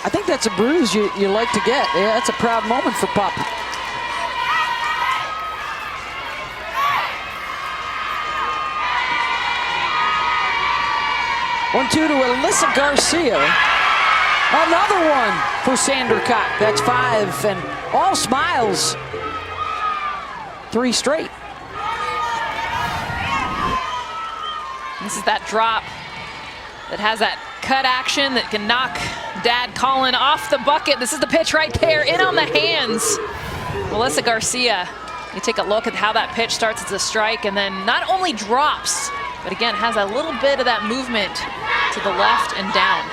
Speaker 2: I think that's a bruise you like to get. Yeah, that's a proud moment for Pop. One-two to Alyssa Garcia. Another one for Sandercock. That's 5, and all smiles. 3 straight.
Speaker 4: This is that drop that has that cut action that can knock Dad Colin off the bucket. This is the pitch right there, in on the hands. Alyssa Garcia, you take a look at how that pitch starts as a strike and then not only drops, but again, has a little bit of that movement to the left and down.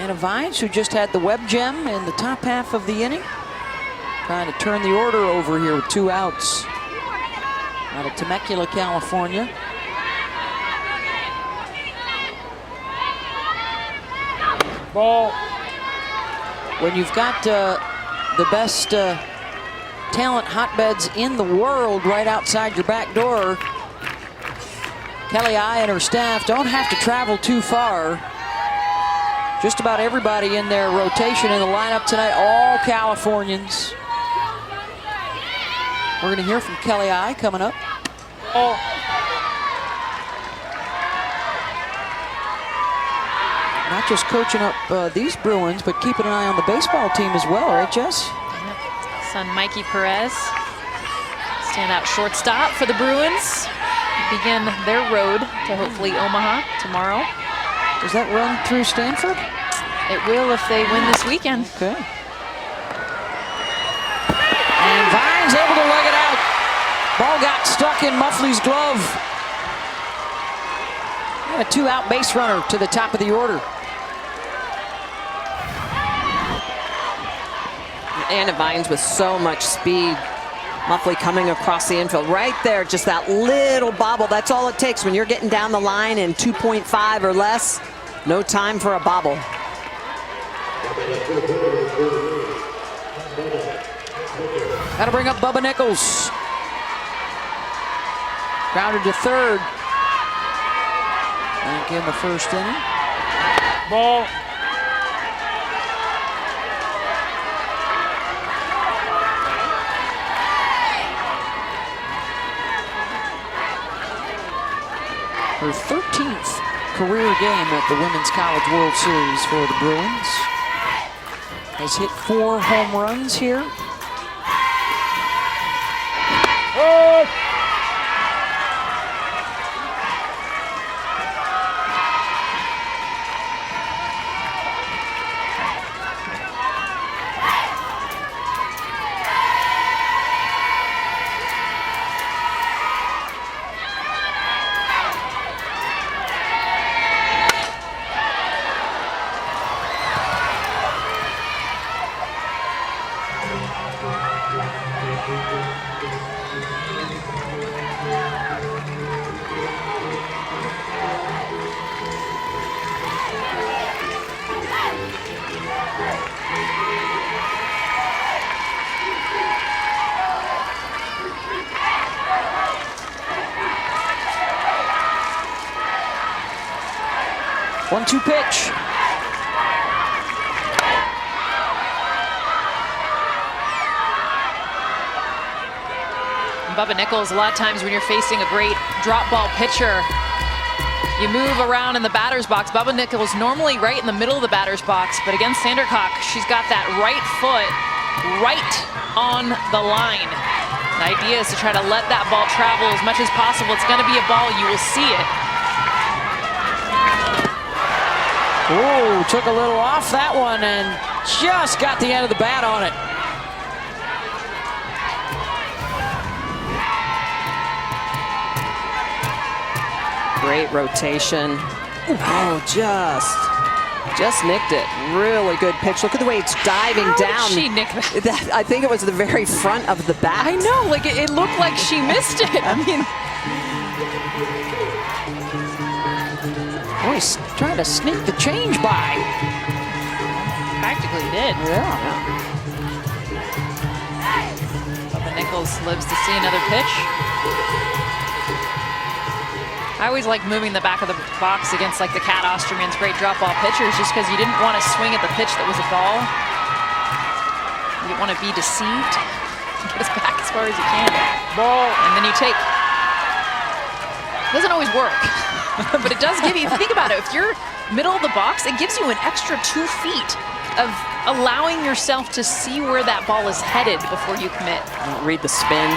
Speaker 2: Anna Vines, who just had the web gem in the top half of the inning. Trying to turn the order over here with 2 outs. Out of Temecula, California.
Speaker 5: Ball.
Speaker 2: When you've got the best talent hotbeds in the world right outside your back door, Kelly I and her staff don't have to travel too far. Just about everybody in their rotation in the lineup tonight, all Californians. We're going to hear from Kelly I coming up.
Speaker 5: Ball.
Speaker 2: Not just coaching up these Bruins, but keeping an eye on the baseball team as well, right, Jess?
Speaker 4: Son Mikey Perez, standout shortstop for the Bruins. Begin their road to hopefully Omaha tomorrow.
Speaker 2: Does that run through Stanford?
Speaker 4: It will if they win this weekend.
Speaker 2: Okay. And Vines able to leg it out. Ball got stuck in Muffley's glove. And a 2-out base runner to the top of the order.
Speaker 1: Anna Vines with so much speed. Muffley coming across the infield. Right there, just that little bobble. That's all it takes when you're getting down the line in 2.5 or less. No time for a bobble.
Speaker 2: Got to bring up Bubba Nichols. Grounded to third. Back in the first inning.
Speaker 5: Ball.
Speaker 2: Her 13th career game at the Women's College World Series for the Bruins. Has hit 4 home runs here.
Speaker 5: Oh.
Speaker 2: One-two pitch.
Speaker 4: And Bubba Nichols, a lot of times when you're facing a great drop ball pitcher, you move around in the batter's box. Bubba Nichols normally right in the middle of the batter's box, but against Sandercock, she's got that right foot right on the line. The idea is to try to let that ball travel as much as possible. It's going to be a ball, you will see it.
Speaker 2: Oh, took a little off that one and just got the end of the bat on it.
Speaker 1: Great rotation. Oh, just nicked it. Really good pitch. Look at the way it's diving down.
Speaker 4: Did she nick that?
Speaker 1: I think it was the very front of the bat.
Speaker 4: I know, like it looked like she missed it. I mean,
Speaker 2: Oh, he's trying to sneak the change by.
Speaker 4: practically did.
Speaker 2: Yeah.
Speaker 4: Bubba Nichols lives to see another pitch. I always like moving the back of the box against like the Cat Osterman's great drop ball pitchers, just because you didn't want to swing at the pitch that was a ball. You didn't want to be deceived. Get as back as far as you can.
Speaker 5: Ball.
Speaker 4: And then you take. Doesn't always work, but it does give you, if you think about it, if you're middle of the box, it gives you an extra 2 feet of allowing yourself to see where that ball is headed before you commit.
Speaker 1: Read the spin.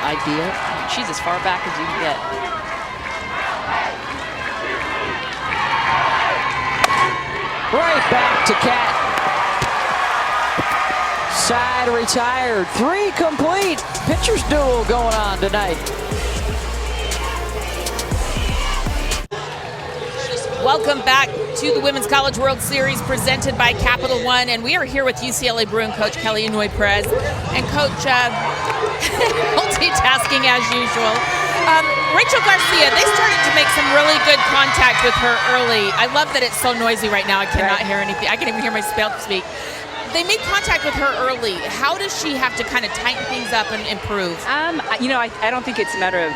Speaker 1: Idea.
Speaker 4: She's as far back as you can get.
Speaker 2: Right back to Cat. Side retired. 3 complete. Pitcher's duel going on tonight.
Speaker 3: Welcome back to the Women's College World Series presented by Capital One, and we are here with UCLA Bruin coach Kelly Inouye-Perez and coach multitasking as usual. Rachel Garcia, they started to make some really good contact with her early. I love that it's so noisy right now. I cannot hear anything. I can't even hear myself speak. They made contact with her early. How does she have to kind of tighten things up and improve?
Speaker 7: You know, I don't think it's a matter of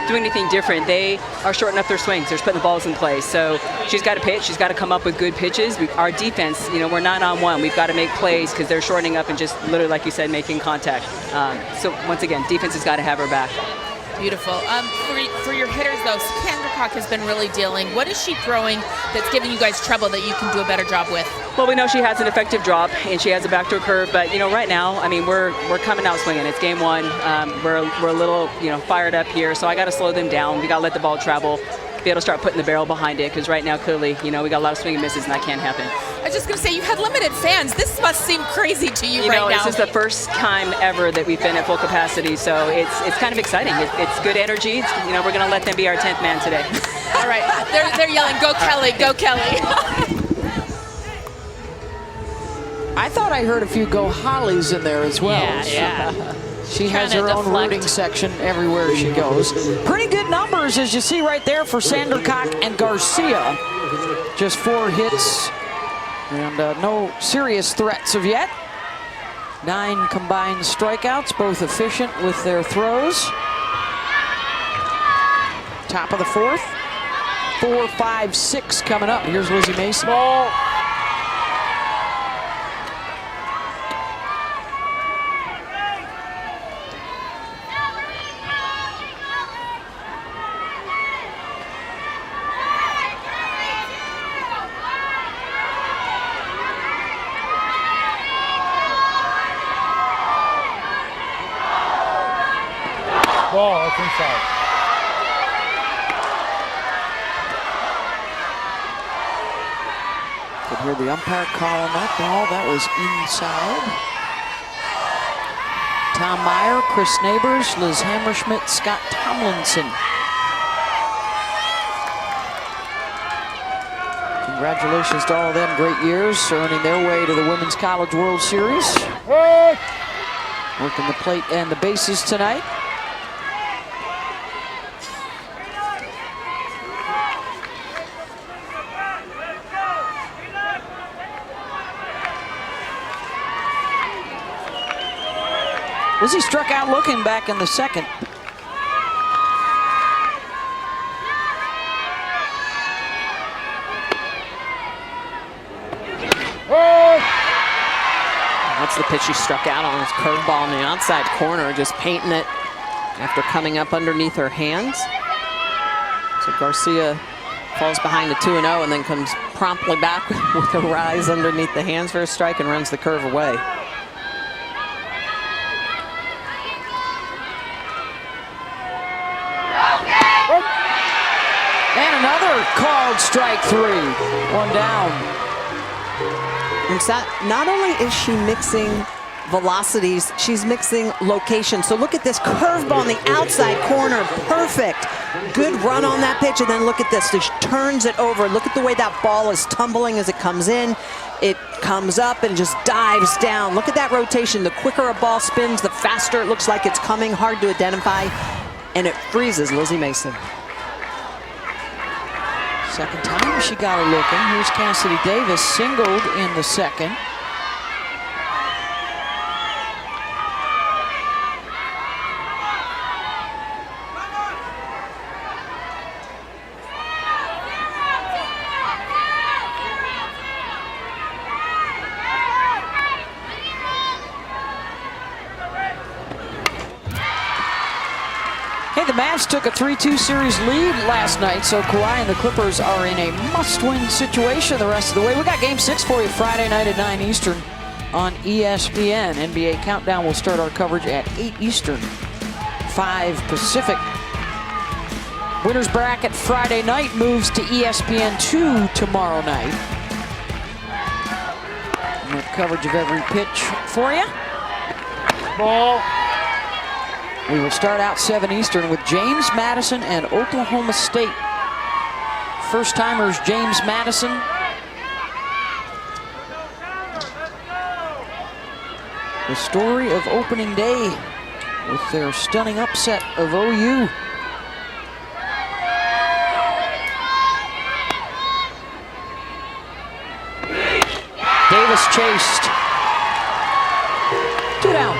Speaker 7: doing anything different. They are shortening up their swings. They're just putting the balls in place. So she's got to pitch. She's got to come up with good pitches. Our defense, you know, we're 9-on-1. We've got to make plays because they're shortening up and just literally, like you said, making contact. So once again, defense has got to have her back.
Speaker 3: Beautiful. For your hitters, though, Sandercock has been really dealing. What is she throwing that's giving you guys trouble that you can do a better job with?
Speaker 7: Well, we know she has an effective drop and she has a backdoor curve, but you know, right now, I mean, we're coming out swinging. It's game 1. We're a little, you know, fired up here, so I got to slow them down. We got to let the ball travel, be able to start putting the barrel behind it, because right now, clearly, you know, we got a lot of swing and misses, and that can't happen.
Speaker 3: I was just going to say, you had limited fans. This must seem crazy to you,
Speaker 7: you
Speaker 3: right
Speaker 7: know,
Speaker 3: now.
Speaker 7: This is the first time ever that we've been at full capacity, so it's kind of exciting. It's good energy. You know, we're going to let them be our 10th man today.
Speaker 3: All right, they're yelling, "Go Kelly, go Kelly!"
Speaker 2: I thought I heard a few go Hollies in there as well.
Speaker 4: Yeah.
Speaker 2: She has her own rooting section everywhere she goes. Pretty good numbers, as you see right there, for Sandercock and Garcia. Just 4 hits and no serious threats of yet. 9 combined strikeouts, both efficient with their throws. Top of the 4th. 4, 5, 6 coming up. Here's Lizzie Mason.
Speaker 5: Ball. Ball, that's inside.
Speaker 2: Could hear the umpire calling that ball. That was inside. Tom Meyer, Chris Neighbors, Liz Hammerschmidt, Scott Tomlinson. Congratulations to all of them. Great years, earning their way to the Women's College World Series.
Speaker 5: Hey!
Speaker 2: Working the plate and the bases tonight. Lizzie struck out looking back in the 2nd.
Speaker 1: That's the pitch she struck out on, his curveball in the outside corner, just painting it after coming up underneath her hands. So Garcia falls behind the 2-0 and then comes promptly back with a rise underneath the hands for a strike and runs the curve away.
Speaker 2: And another called strike 3. 1 down.
Speaker 1: And so not only is she mixing velocities, she's mixing location. So look at this curveball on the outside corner, perfect. Good run on that pitch, and then look at this. She turns it over. Look at the way that ball is tumbling as it comes in. It comes up and just dives down. Look at that rotation. The quicker a ball spins, the faster it looks like it's coming. Hard to identify, and it freezes Lizzie Mason.
Speaker 2: Second time she got her looking. Here's Cassidy Davis, singled in the second. The Mavs took a 3-2 series lead last night, so Kawhi and the Clippers are in a must-win situation the rest of the way. We got Game 6 for you Friday night at 9 Eastern on ESPN. NBA Countdown will start our coverage at 8 Eastern, 5 Pacific. Winners bracket Friday night moves to ESPN2 tomorrow night. And we have coverage of every pitch for you.
Speaker 5: Ball.
Speaker 2: We will start out 7 Eastern with James Madison and Oklahoma State. First-timers James Madison. The story of opening day with their stunning upset of OU. Davis chased. 2 down.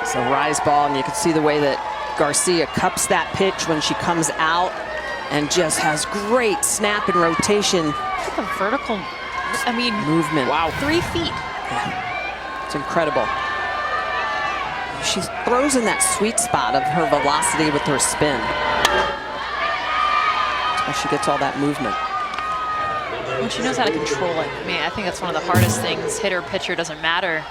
Speaker 1: It's a rise ball, and you can see the way that Garcia cups that pitch when she comes out and just has great snap and rotation.
Speaker 4: Look at the vertical, I mean,
Speaker 1: movement.
Speaker 4: Wow. 3 feet.
Speaker 1: Yeah. It's incredible. She throws in that sweet spot of her velocity with her spin. That's why she gets all that movement.
Speaker 4: Well, she knows how to control it. I mean, I think that's one of the hardest things. Hitter, pitcher, doesn't matter.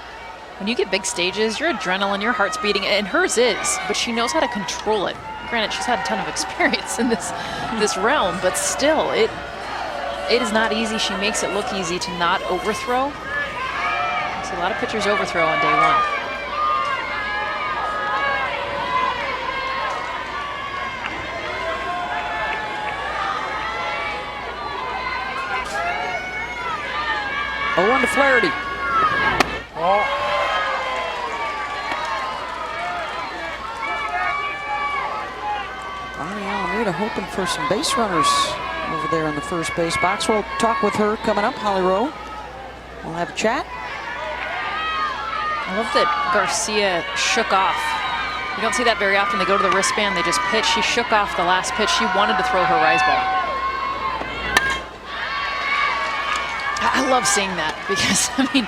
Speaker 4: When you get big stages, your adrenaline, your heart's beating, and hers is, but she knows how to control it. Granted, she's had a ton of experience in this realm, but still, it is not easy. She makes it look easy to not overthrow. So a lot of pitchers overthrow on day 1.
Speaker 2: Oh, 1 to Flaherty.
Speaker 5: Ball.
Speaker 2: Bonnie Alameda hoping for some base runners over there in the first base box. We'll talk with her coming up, Holly Rowe. We'll have a chat.
Speaker 4: I love that Garcia shook off. You don't see that very often. They go to the wristband, they just pitch. She shook off the last pitch. She wanted to throw her rise ball. I love seeing that because, I mean,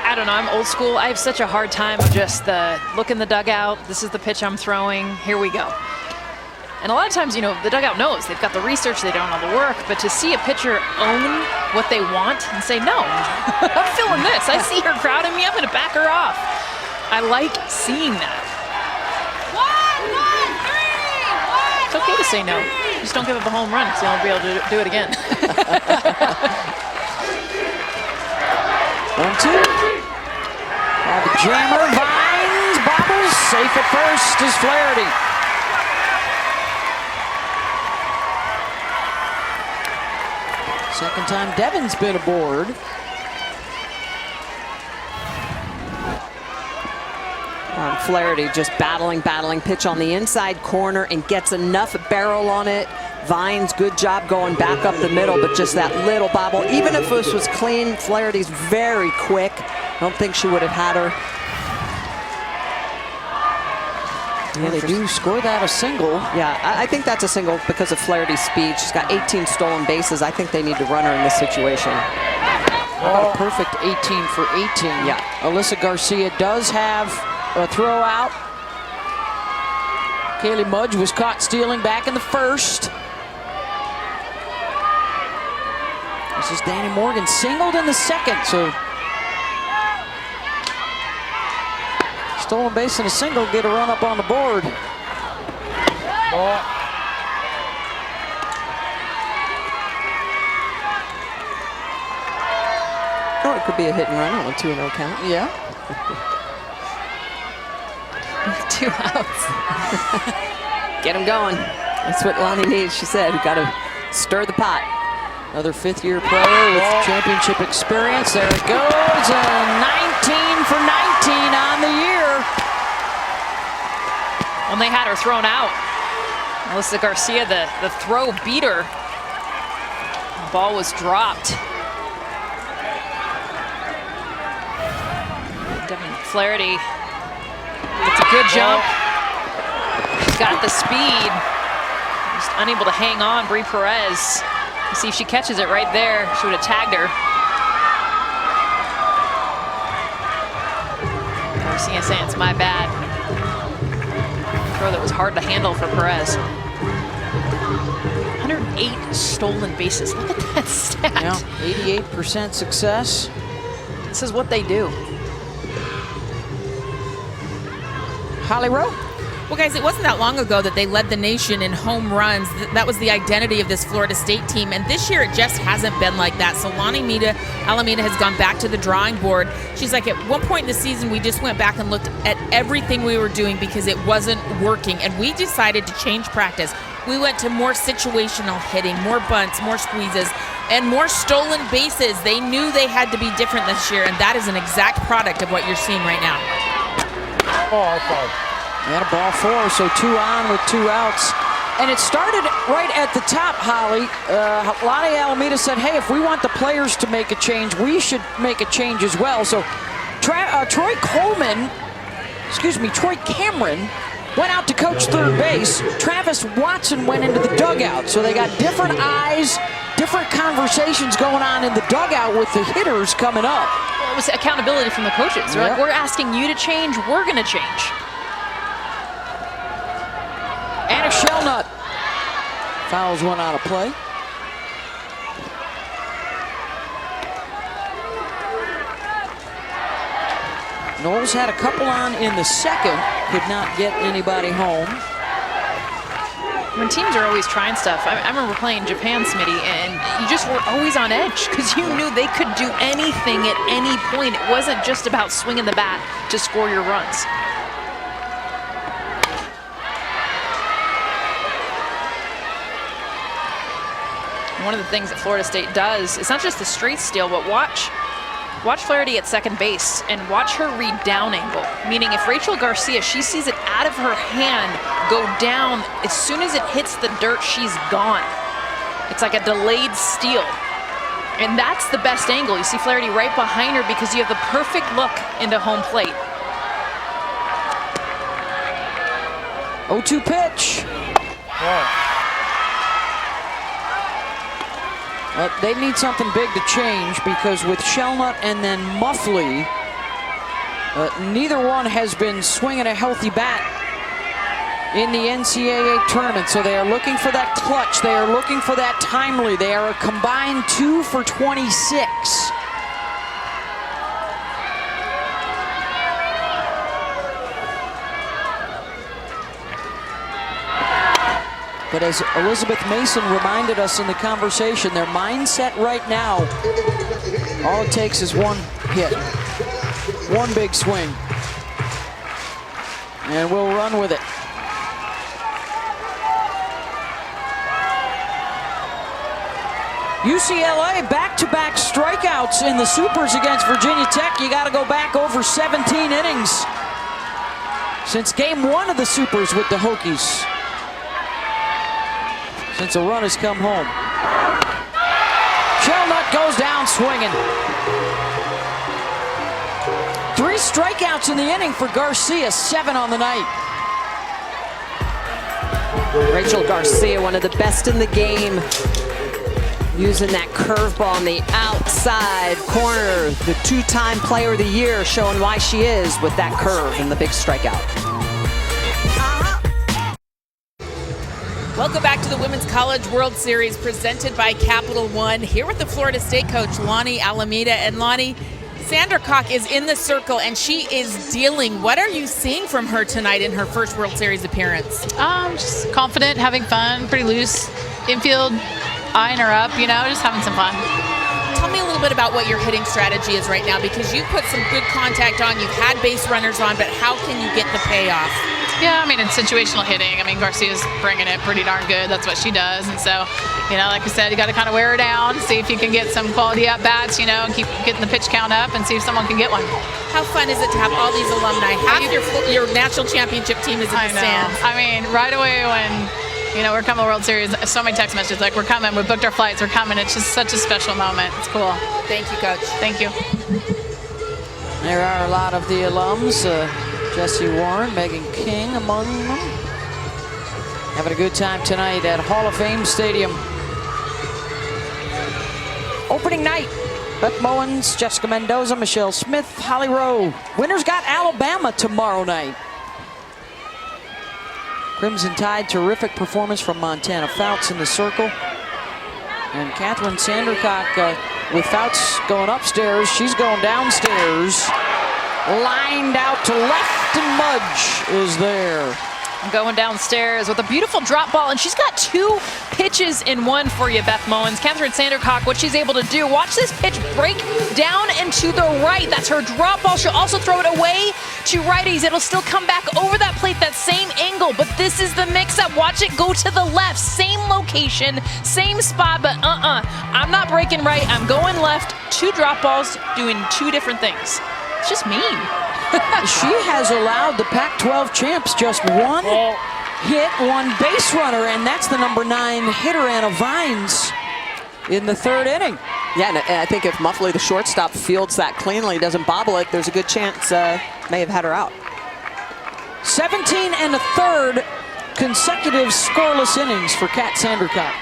Speaker 4: I don't know, I'm old school. I have such a hard time of just the look in the dugout. This is the pitch I'm throwing. Here we go. And a lot of times, you know, the dugout knows. They've got the research, they don't know the work. But to see a pitcher own what they want and say, no, I'm feeling this. I see her crowding me. I'm going to back her off. I like seeing that.
Speaker 3: 1, 1, 3, 1,
Speaker 4: it's okay to say no. Just don't give up a home run because you won't be able to do it again.
Speaker 2: 1-2. The jammer, Vines, bobbles, safe at first is Flaherty. Second time Devin's been aboard.
Speaker 1: Flaherty just battling, pitch on the inside corner and gets enough barrel on it. Vines, good job going back up the middle, but just that little bobble. Even if this was clean, Flaherty's very quick. I don't think she would have had her.
Speaker 2: Yeah, they do score that a single.
Speaker 1: Yeah, I think that's a single because of Flaherty's speed. She's got 18 stolen bases. I think they need to run her in this situation.
Speaker 2: How about a perfect 18 for 18?
Speaker 1: Yeah.
Speaker 2: Alyssa Garcia does have a throw out. Kaylee Mudge was caught stealing back in the first. This is Danny Morgan singled in the second, so stolen base and a single, get a run up on the board.
Speaker 5: Ball.
Speaker 1: Oh, it could be a hit and run on a 2-0 count.
Speaker 2: Yeah.
Speaker 4: 2 outs.
Speaker 1: Get him going. That's what Lonnie needs, she said. We've got to stir the pot.
Speaker 2: Another fifth-year player with championship experience. There it goes, and 19 for 19 on the year.
Speaker 4: When they had her thrown out, Alyssa Garcia, the throw beat her. The ball was dropped. Devin Flaherty gets a good jump. She's got the speed. Just unable to hang on. Brie Perez. You see if she catches it right there. She would have tagged her. Garcia saying it's my bad. Throw that was hard to handle for Perez. 108 stolen bases. Look at that stat.
Speaker 2: Yeah, 88% success.
Speaker 4: This is what they do.
Speaker 2: Holly Rowe.
Speaker 3: Well, guys, it wasn't that long ago that they led the nation in home runs. That was the identity of this Florida State team. And this year, it just hasn't been like that. So Lonnie Alameda has gone back to the drawing board. She's like, at one point in the season, we just went back and looked at everything we were doing because it wasn't working. And we decided to change practice. We went to more situational hitting, more bunts, more squeezes, and more stolen bases. They knew they had to be different this year, and that is an exact product of what you're seeing right now.
Speaker 5: Oh, okay.
Speaker 2: And a ball 4, so 2 on with 2 outs. And it started right at the top, Holly. Lonnie Alameda said, hey, if we want the players to make a change, we should make a change as well. So Troy Cameron went out to coach third base. Travis Watson went into the dugout. So they got different eyes, different conversations going on in the dugout with the hitters coming up.
Speaker 4: Well, it was accountability from the coaches. They're like, we're asking you to change, we're going to change.
Speaker 2: Anna Shellnut fouls one out of play. Knowles had a couple on in the second, could not get anybody home.
Speaker 4: When teams are always trying stuff, I remember playing Japan, Smitty, and you just were always on edge because you knew they could do anything at any point. It wasn't just about swinging the bat to score your runs. One of the things that Florida State does, it's not just the straight steal, but watch Flaherty at second base and watch her read down angle. Meaning if Rachel Garcia, she sees it out of her hand, go down, as soon as it hits the dirt, she's gone. It's like a delayed steal. And that's the best angle. You see Flaherty right behind her because you have the perfect look into home plate.
Speaker 2: 0-2 pitch.
Speaker 5: Oh.
Speaker 2: They need something big to change because with Shellnut and then Muffley, neither one has been swinging a healthy bat in the NCAA tournament. So they are looking for that clutch. They are looking for that timely. They are a combined 2 for 26. But as Elizabeth Mason reminded us in the conversation, their mindset right now, all it takes is one hit, one big swing, and we'll run with it. UCLA back-to-back strikeouts in the Supers against Virginia Tech. You got to go back over 17 innings since game 1 of the Supers with the Hokies. Since a run has come home. Shellnut goes down swinging. 3 strikeouts in the inning for Garcia, 7 on the night.
Speaker 1: Rachel Garcia, one of the best in the game. Using that curveball on the outside corner. The 2-time player of the year, showing why she is with that curve and the big strikeout.
Speaker 3: Welcome back to the Women's College World Series presented by Capital One. Here with the Florida State coach, Lonnie Alameda. And Lonnie, Sandercock is in the circle and she is dealing. What are you seeing from her tonight in her first World Series appearance?
Speaker 8: Just confident, having fun, pretty loose. Infield, eyeing her up, just having some fun.
Speaker 3: Tell me a little bit about what your hitting strategy is right now, because you put some good contact on, you've had base runners on, but how can you get the payoff?
Speaker 8: Yeah, it's situational hitting. Garcia's bringing it pretty darn good. That's what she does. And so, like I said, you got to kind of wear her down, see if you can get some quality at-bats, and keep getting the pitch count up and see if someone can get one.
Speaker 3: How fun is it to have all these alumni? Half your national championship team is in the stands.
Speaker 8: Right away when we're coming to the World Series, so many text messages like, we're coming, we booked our flights, we're coming. It's just such a special moment. It's cool.
Speaker 3: Thank you, Coach.
Speaker 8: Thank you.
Speaker 2: There are a lot of the alums. Jesse Warren, Megan King among them. Having a good time tonight at Hall of Fame Stadium. Opening night. Beth Mowens, Jessica Mendoza, Michelle Smith, Holly Rowe. Winners got Alabama tomorrow night. Crimson Tide, terrific performance from Montana Fouts in the circle. And Catherine Sandercock, with Fouts going upstairs, she's going downstairs. Lined out to left, and Mudge is there.
Speaker 4: Going downstairs with a beautiful drop ball, and she's got 2 pitches in one for you, Beth Mowens. Catherine Sandercock, what she's able to do, watch this pitch break down and to the right. That's her drop ball. She'll also throw it away to righties. It'll still come back over that plate, that same angle, but this is the mix-up. Watch it go to the left. Same location, same spot, but I'm not breaking right. I'm going left. 2 drop balls, doing 2 different things. It's just mean.
Speaker 2: She has allowed the Pac-12 champs just 1 hit, 1 base runner, and that's the number 9 hitter, Anna Vines, in the 3rd inning.
Speaker 1: Yeah, and I think if Muffley, the shortstop, fields that cleanly, doesn't bobble it, there's a good chance may have had her out.
Speaker 2: 17 1/3 consecutive scoreless innings for Kat Sandercock.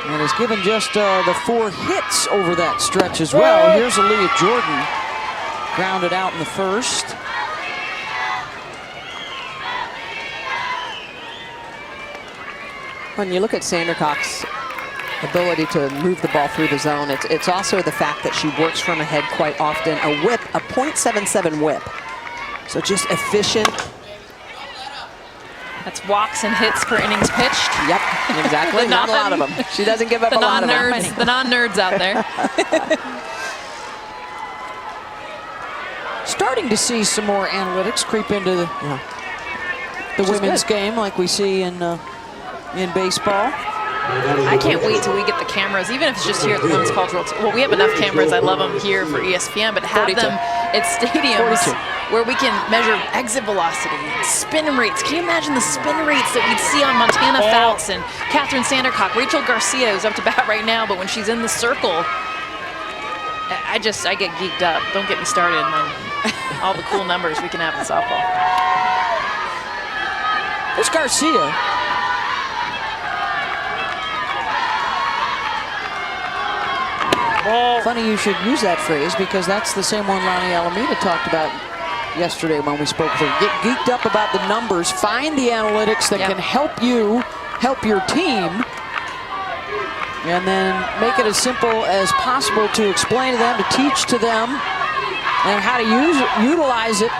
Speaker 2: And has given just the 4 hits over that stretch as well. Here's Aaliyah Jordan, grounded out in the 1st.
Speaker 1: When you look at Sandercock's ability to move the ball through the zone, it's also the fact that she works from ahead quite often. A whip, a .77 whip. So just efficient.
Speaker 4: That's walks and hits per innings pitched.
Speaker 1: Yep, exactly. Not a lot of them. She doesn't give up a lot of them.
Speaker 4: The non-nerds out there.
Speaker 2: Starting to see some more analytics creep into the women's game, like we see in baseball.
Speaker 4: I can't wait till we get the cameras, even if it's just here at the Women's College World Series. Well, we have enough cameras. I love them here for ESPN, but have
Speaker 1: 42.
Speaker 4: them at stadiums
Speaker 2: 42.
Speaker 4: where we can measure exit velocity, spin rates. Can you imagine the spin rates that we'd see on Montana Fouts and Catherine Sandercock? Rachel Garcia, who's up to bat right now, but when she's in the circle, I get geeked up. Don't get me started on all the cool numbers we can have in softball.
Speaker 2: There's Garcia. Funny you should use that phrase, because that's the same one Lonnie Alameda talked about yesterday when we spoke with her. Get geeked up about the numbers, find the analytics that can help you, help your team, and then make it as simple as possible to explain to them, to teach to them, and how to utilize it.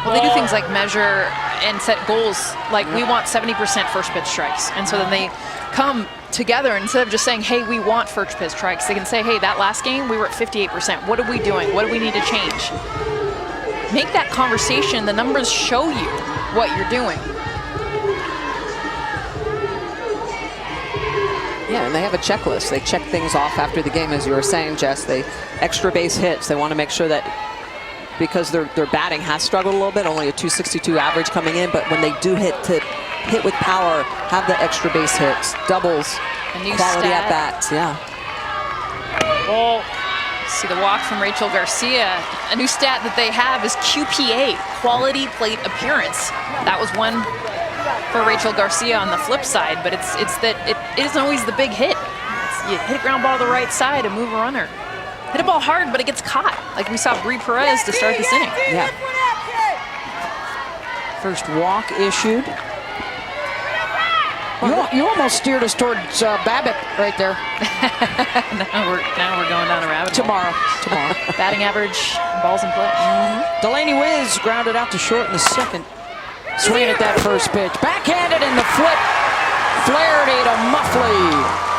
Speaker 4: Well, they do things like measure and set goals. Like, we want 70% first pitch strikes. And so then they come together, instead of just saying, hey, we want first pitch strikes, they can say, hey, that last game, we were at 58%. What are we doing? What do we need to change? Make that conversation. The numbers show you what you're doing.
Speaker 1: Yeah, and they have a checklist. They check things off after the game, as you were saying, Jess. They extra base hits. They want to make sure that, because their batting has struggled a little bit, only a .262 average coming in, but when they do hit with power, have the extra base hits, doubles, quality at bats. Yeah.
Speaker 4: See the walk from Rachel Garcia. A new stat that they have is QPA, quality plate appearance. That was one for Rachel Garcia on the flip side, but it's that it isn't always the big hit. You hit a ground ball to the right side and move a runner. Hit a ball hard, but it gets caught, like we saw Brie Perez to start this inning.
Speaker 1: Yeah.
Speaker 2: First walk issued. You almost steered us towards Babbitt right there.
Speaker 4: now we're going down a rabbit hole.
Speaker 2: Tomorrow.
Speaker 4: Batting average, balls in play.
Speaker 2: Delaney Wiz grounded out to short in the second. Swinging at that first pitch. Backhanded in the flip. Flaherty to Muffley.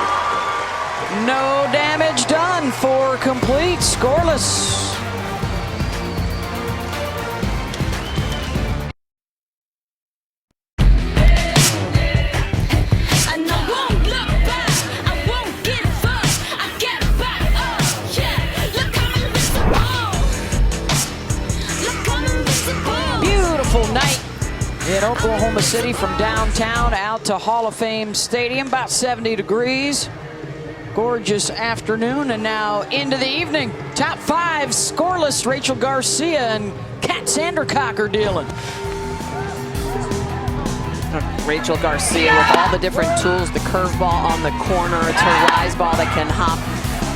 Speaker 2: No damage done for complete. Scoreless. Beautiful night in Oklahoma City from downtown out to Hall of Fame Stadium, about 70 degrees. Gorgeous afternoon, and now into the evening. Top 5 scoreless. Rachel Garcia and Kat Sandercock are dealing.
Speaker 1: Rachel Garcia with all the different tools, the curveball on the corner, it's her rise ball that can hop,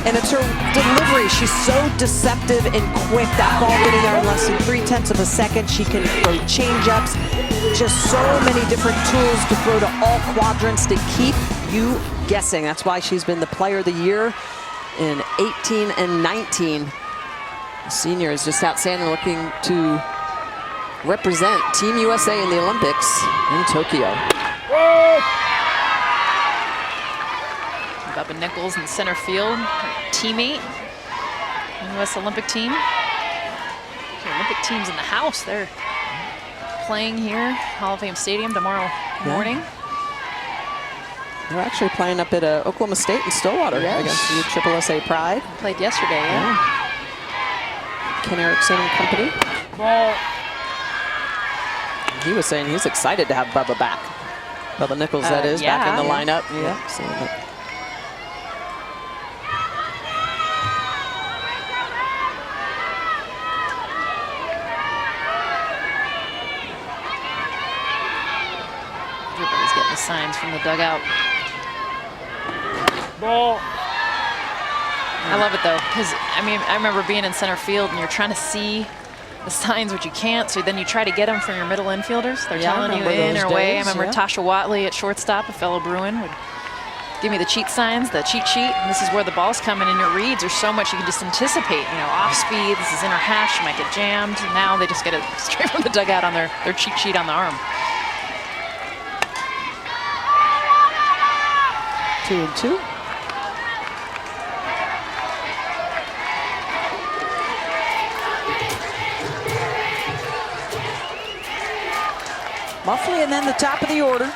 Speaker 1: and it's her delivery. She's so deceptive and quick. That ball getting there in less than 0.3 of a second. She can throw change-ups, just so many different tools to throw to all quadrants to keep you guessing. That's why she's been the player of the year in 18 and 19. The senior is just outstanding, looking to represent Team USA in the Olympics in Tokyo.
Speaker 4: Bubba Nichols in center field, her teammate, U.S. Olympic team. The Olympic team's in the house. They're playing here, Hall of Fame Stadium tomorrow morning.
Speaker 1: They're actually playing up at Oklahoma State in Stillwater against the USSSA Pride.
Speaker 4: Played yesterday, yeah.
Speaker 1: Ken Erickson and company.
Speaker 5: Ball.
Speaker 1: He was saying he's excited to have Bubba back. Bubba Nichols, that is, back in the lineup. Yeah. Seeing it.
Speaker 4: Everybody's getting the signs from the dugout.
Speaker 5: Ball.
Speaker 4: I love it though, because I mean, I remember being in center field and you're trying to see the signs, but you can't, so then you try to get them from your middle infielders. They're telling you in or away. I remember Tasha Watley at shortstop, a fellow Bruin, would give me the cheat signs, the cheat sheet, and this is where the ball's coming in your reads. There's so much you can just anticipate, you know, off speed, this is inner hash, you might get jammed. Now they just get it straight from the dugout on their cheat sheet on the arm.
Speaker 1: 2-2.
Speaker 2: Muffley, and then the top of the order.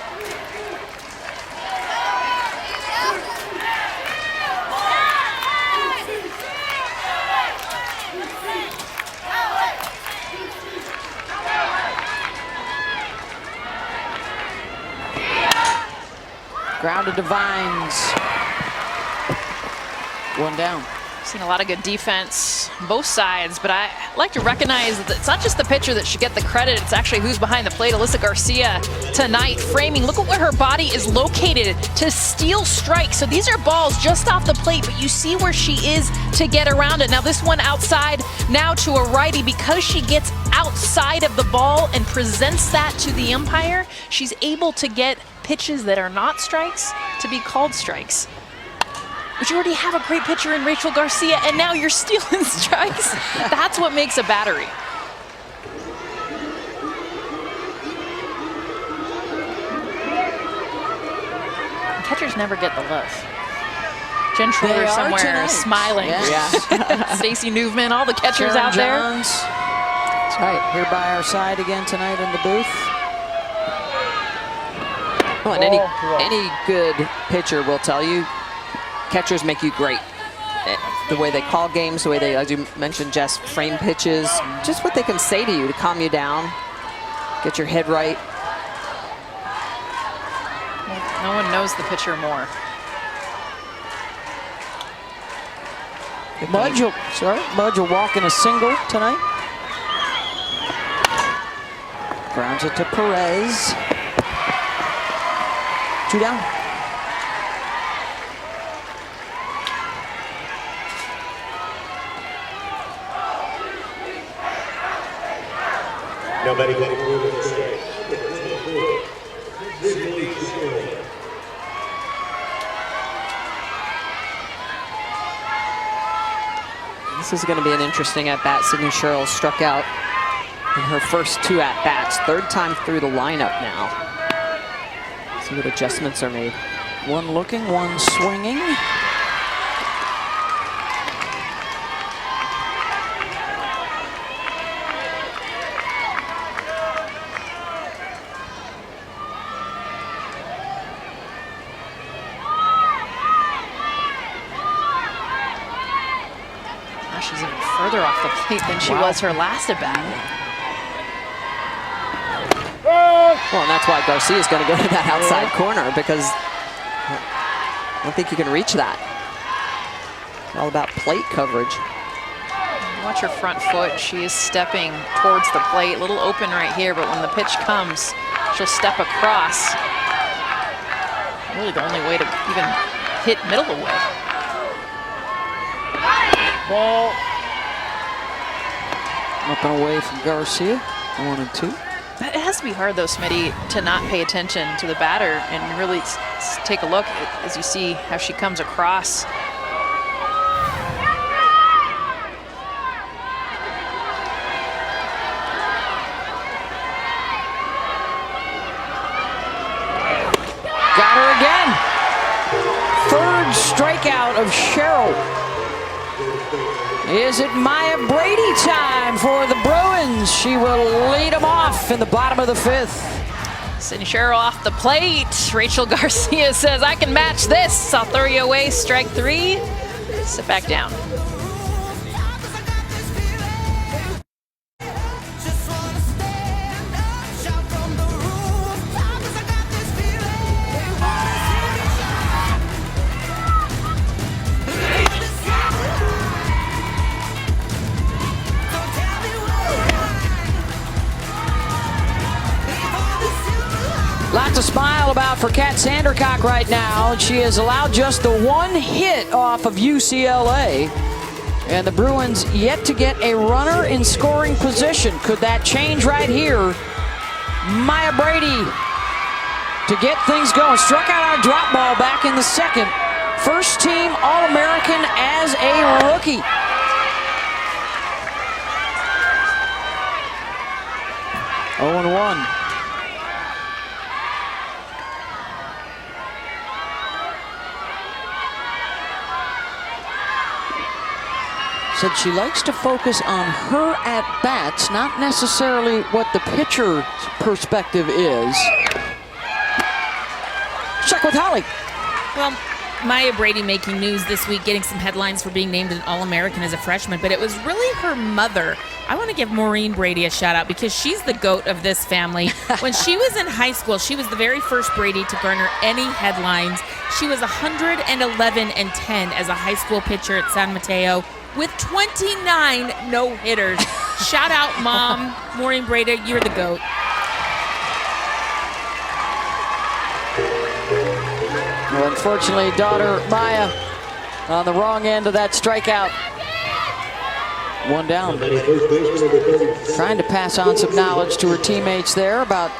Speaker 2: Grounded to Vines. One down.
Speaker 4: Seen a lot of good defense, both sides, but I like to recognize that it's not just the pitcher that should get the credit, it's actually who's behind the plate. Alyssa Garcia tonight framing. Look at where her body is located to steal strikes. So these are balls just off the plate, but you see where she is to get around it. Now this one outside, now to a righty. Because she gets outside of the ball and presents that to the umpire, she's able to get pitches that are not strikes to be called strikes. But you already have a great pitcher in Rachel Garcia, and now you're stealing strikes. That's what makes a battery. And catchers never get the love. Jen Schroeder somewhere smiling.
Speaker 2: Yes.
Speaker 4: Stacey Newman, all the catchers
Speaker 2: Karen
Speaker 4: out there.
Speaker 2: Jones. That's right, here by our side again tonight in the booth.
Speaker 1: Well, and any good pitcher will tell you, catchers make you great. The way they call games, the way they, as you mentioned, Jess, frame pitches, just what they can say to you to calm you down, get your head right.
Speaker 4: No one knows the pitcher more.
Speaker 2: Mudge will walk in a single tonight. Grounds it to Perez. 2 down.
Speaker 9: Nobody can move in the stage.
Speaker 1: This is going to be an interesting at-bat. Sydney Sherrill struck out in her first 2 at-bats. 3rd time through the lineup now. See what adjustments are made.
Speaker 2: One looking, one swinging.
Speaker 4: She's even further off the plate than she was her last at bat.
Speaker 1: Well, and that's why Garcia's going to go to that outside corner, because I don't think you can reach that. It's all about plate coverage.
Speaker 4: Watch her front foot. She is stepping towards the plate, a little open right here, but when the pitch comes, she'll step across. Really the only way to even hit middle away.
Speaker 5: Ball.
Speaker 2: Up and away from Garcia. 1 and 2.
Speaker 4: It has to be hard, though, Smitty, to not pay attention to the batter and really take a look as you see how she comes across.
Speaker 2: Got her again. 3rd strikeout of Sherrill. Is it Maya Brady time for the Bruins? She will lead them off in the bottom of the 5th.
Speaker 4: Sydney Sherrill off the plate. Rachel Garcia says, I can match this. I'll throw you away. Strike 3. Sit back down.
Speaker 2: Lots to smile about for Kat Sandercock right now. She has allowed just the 1 hit off of UCLA. And the Bruins yet to get a runner in scoring position. Could that change right here? Maya Brady to get things going. Struck out our drop ball back in the 2nd. First team All-American as a rookie. Oh and 1. Said she likes to focus on her at-bats, not necessarily what the pitcher's perspective is. Check with Holly.
Speaker 3: Well, Maya Brady making news this week, getting some headlines for being named an All-American as a freshman, but it was really her mother. I want to give Maureen Brady a shout out because she's the GOAT of this family. When she was in high school, she was the very first Brady to garner any headlines. She was 111-10 as a high school pitcher at San Mateo, with 29 no-hitters. Shout out, Mom. Maureen Brady, you're the GOAT.
Speaker 2: Well, unfortunately, daughter Maya on the wrong end of that strikeout. 1 down. Trying to pass on some knowledge to her teammates there about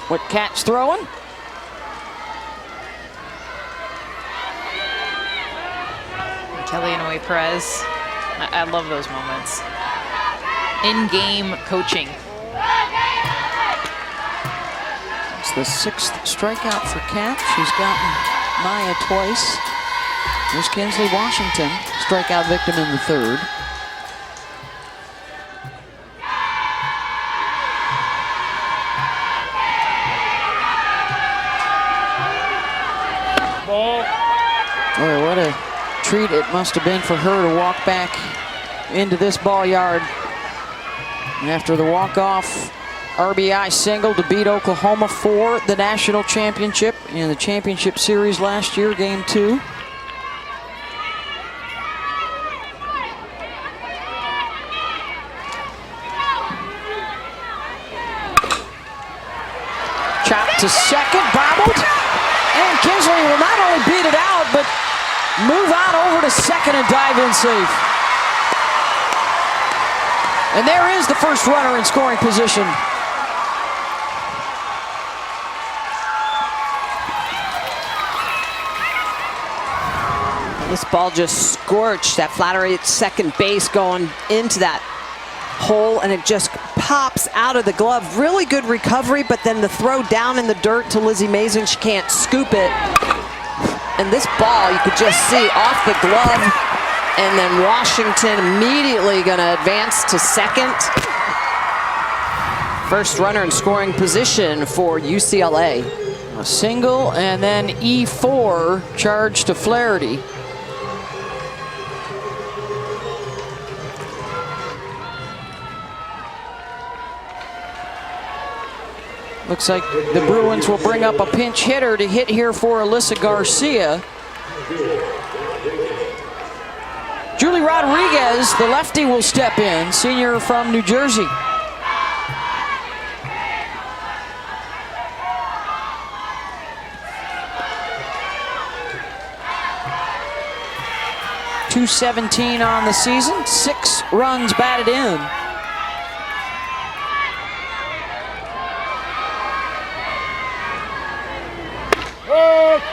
Speaker 2: what Kat's throwing.
Speaker 4: Kelly Inouye Perez. I love those moments. In-game coaching.
Speaker 2: It's the 6th strikeout for Kat. She's gotten Maya twice. There's Kinsley Washington, strikeout victim in the 3rd.
Speaker 5: Ball.
Speaker 2: Boy, what a treat it must have been for her to walk back into this ball yard after the walk-off RBI single to beat Oklahoma for the national championship in the championship series last year, game 2. Chop to second, bobbled. And Kinsley will not only beat it out, but move on over to second and dive in safe. And there is the first runner in scoring position.
Speaker 1: This ball just scorched that Flattery at second base going into that hole, and it just pops out of the glove. Really good recovery, but then the throw down in the dirt to Lizzie Mason, she can't scoop it. And this ball, you could just see off the glove, and then Washington immediately gonna advance to second. First runner in scoring position for UCLA.
Speaker 2: A single, and then E4 charged to Flaherty. Looks like the Bruins will bring up a pinch hitter to hit here for Alyssa Garcia. Julie Rodriguez, the lefty, will step in, senior from New Jersey. .217 on the season, 6 runs batted in.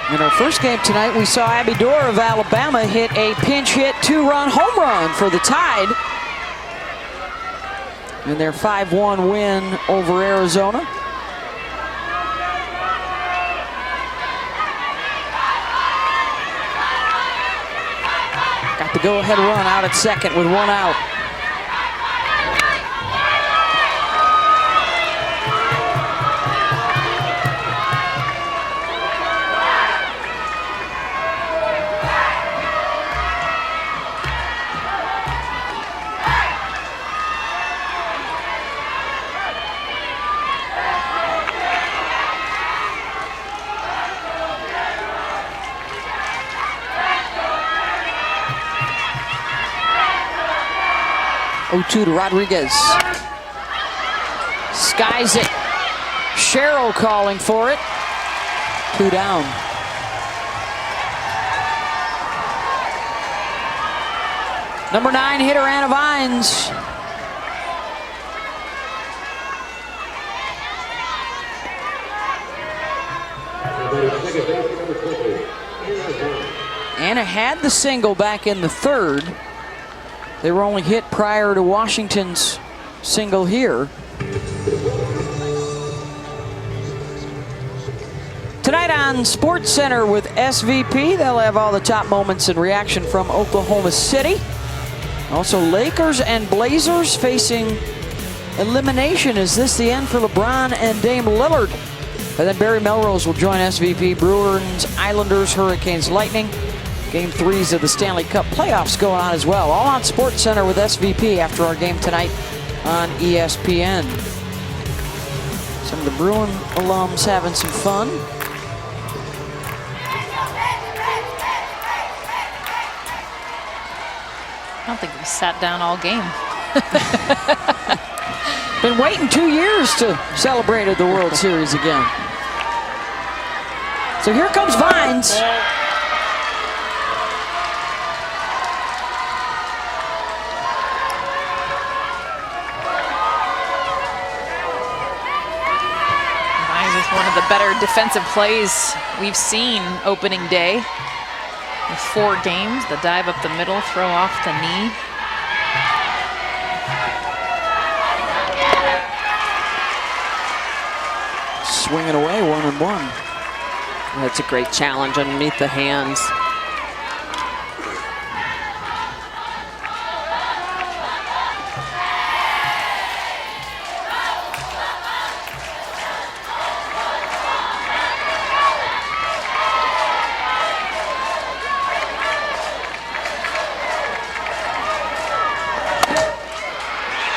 Speaker 2: In our first game tonight, we saw Abby Dorr of Alabama hit a pinch hit 2-run home run for the Tide in their 5-1 win over Arizona. Got the go-ahead run out at second with 1 out. To Rodriguez. Skies it. Sherrill calling for it. 2 down. Number 9 hitter Anna Vines. Anna had the single back in the 3rd. They were only hit prior to Washington's single here. Tonight on Sports Center with SVP, they'll have all the top moments and reaction from Oklahoma City. Also Lakers and Blazers facing elimination. Is this the end for LeBron and Dame Lillard? And then Barry Melrose will join SVP. Bruins, Islanders, Hurricanes, Lightning. Game 3s of the Stanley Cup playoffs going on as well. All on Sports Center with SVP after our game tonight on ESPN. Some of the Bruin alums having some fun.
Speaker 4: I don't think we sat down all game.
Speaker 2: Been waiting 2 years to celebrate the World Series again. So here comes Vines.
Speaker 4: One of the better defensive plays we've seen opening day. In 4 games, the dive up the middle, throw off the knee.
Speaker 2: Swinging away 1-1.
Speaker 1: That's a great challenge underneath the hands.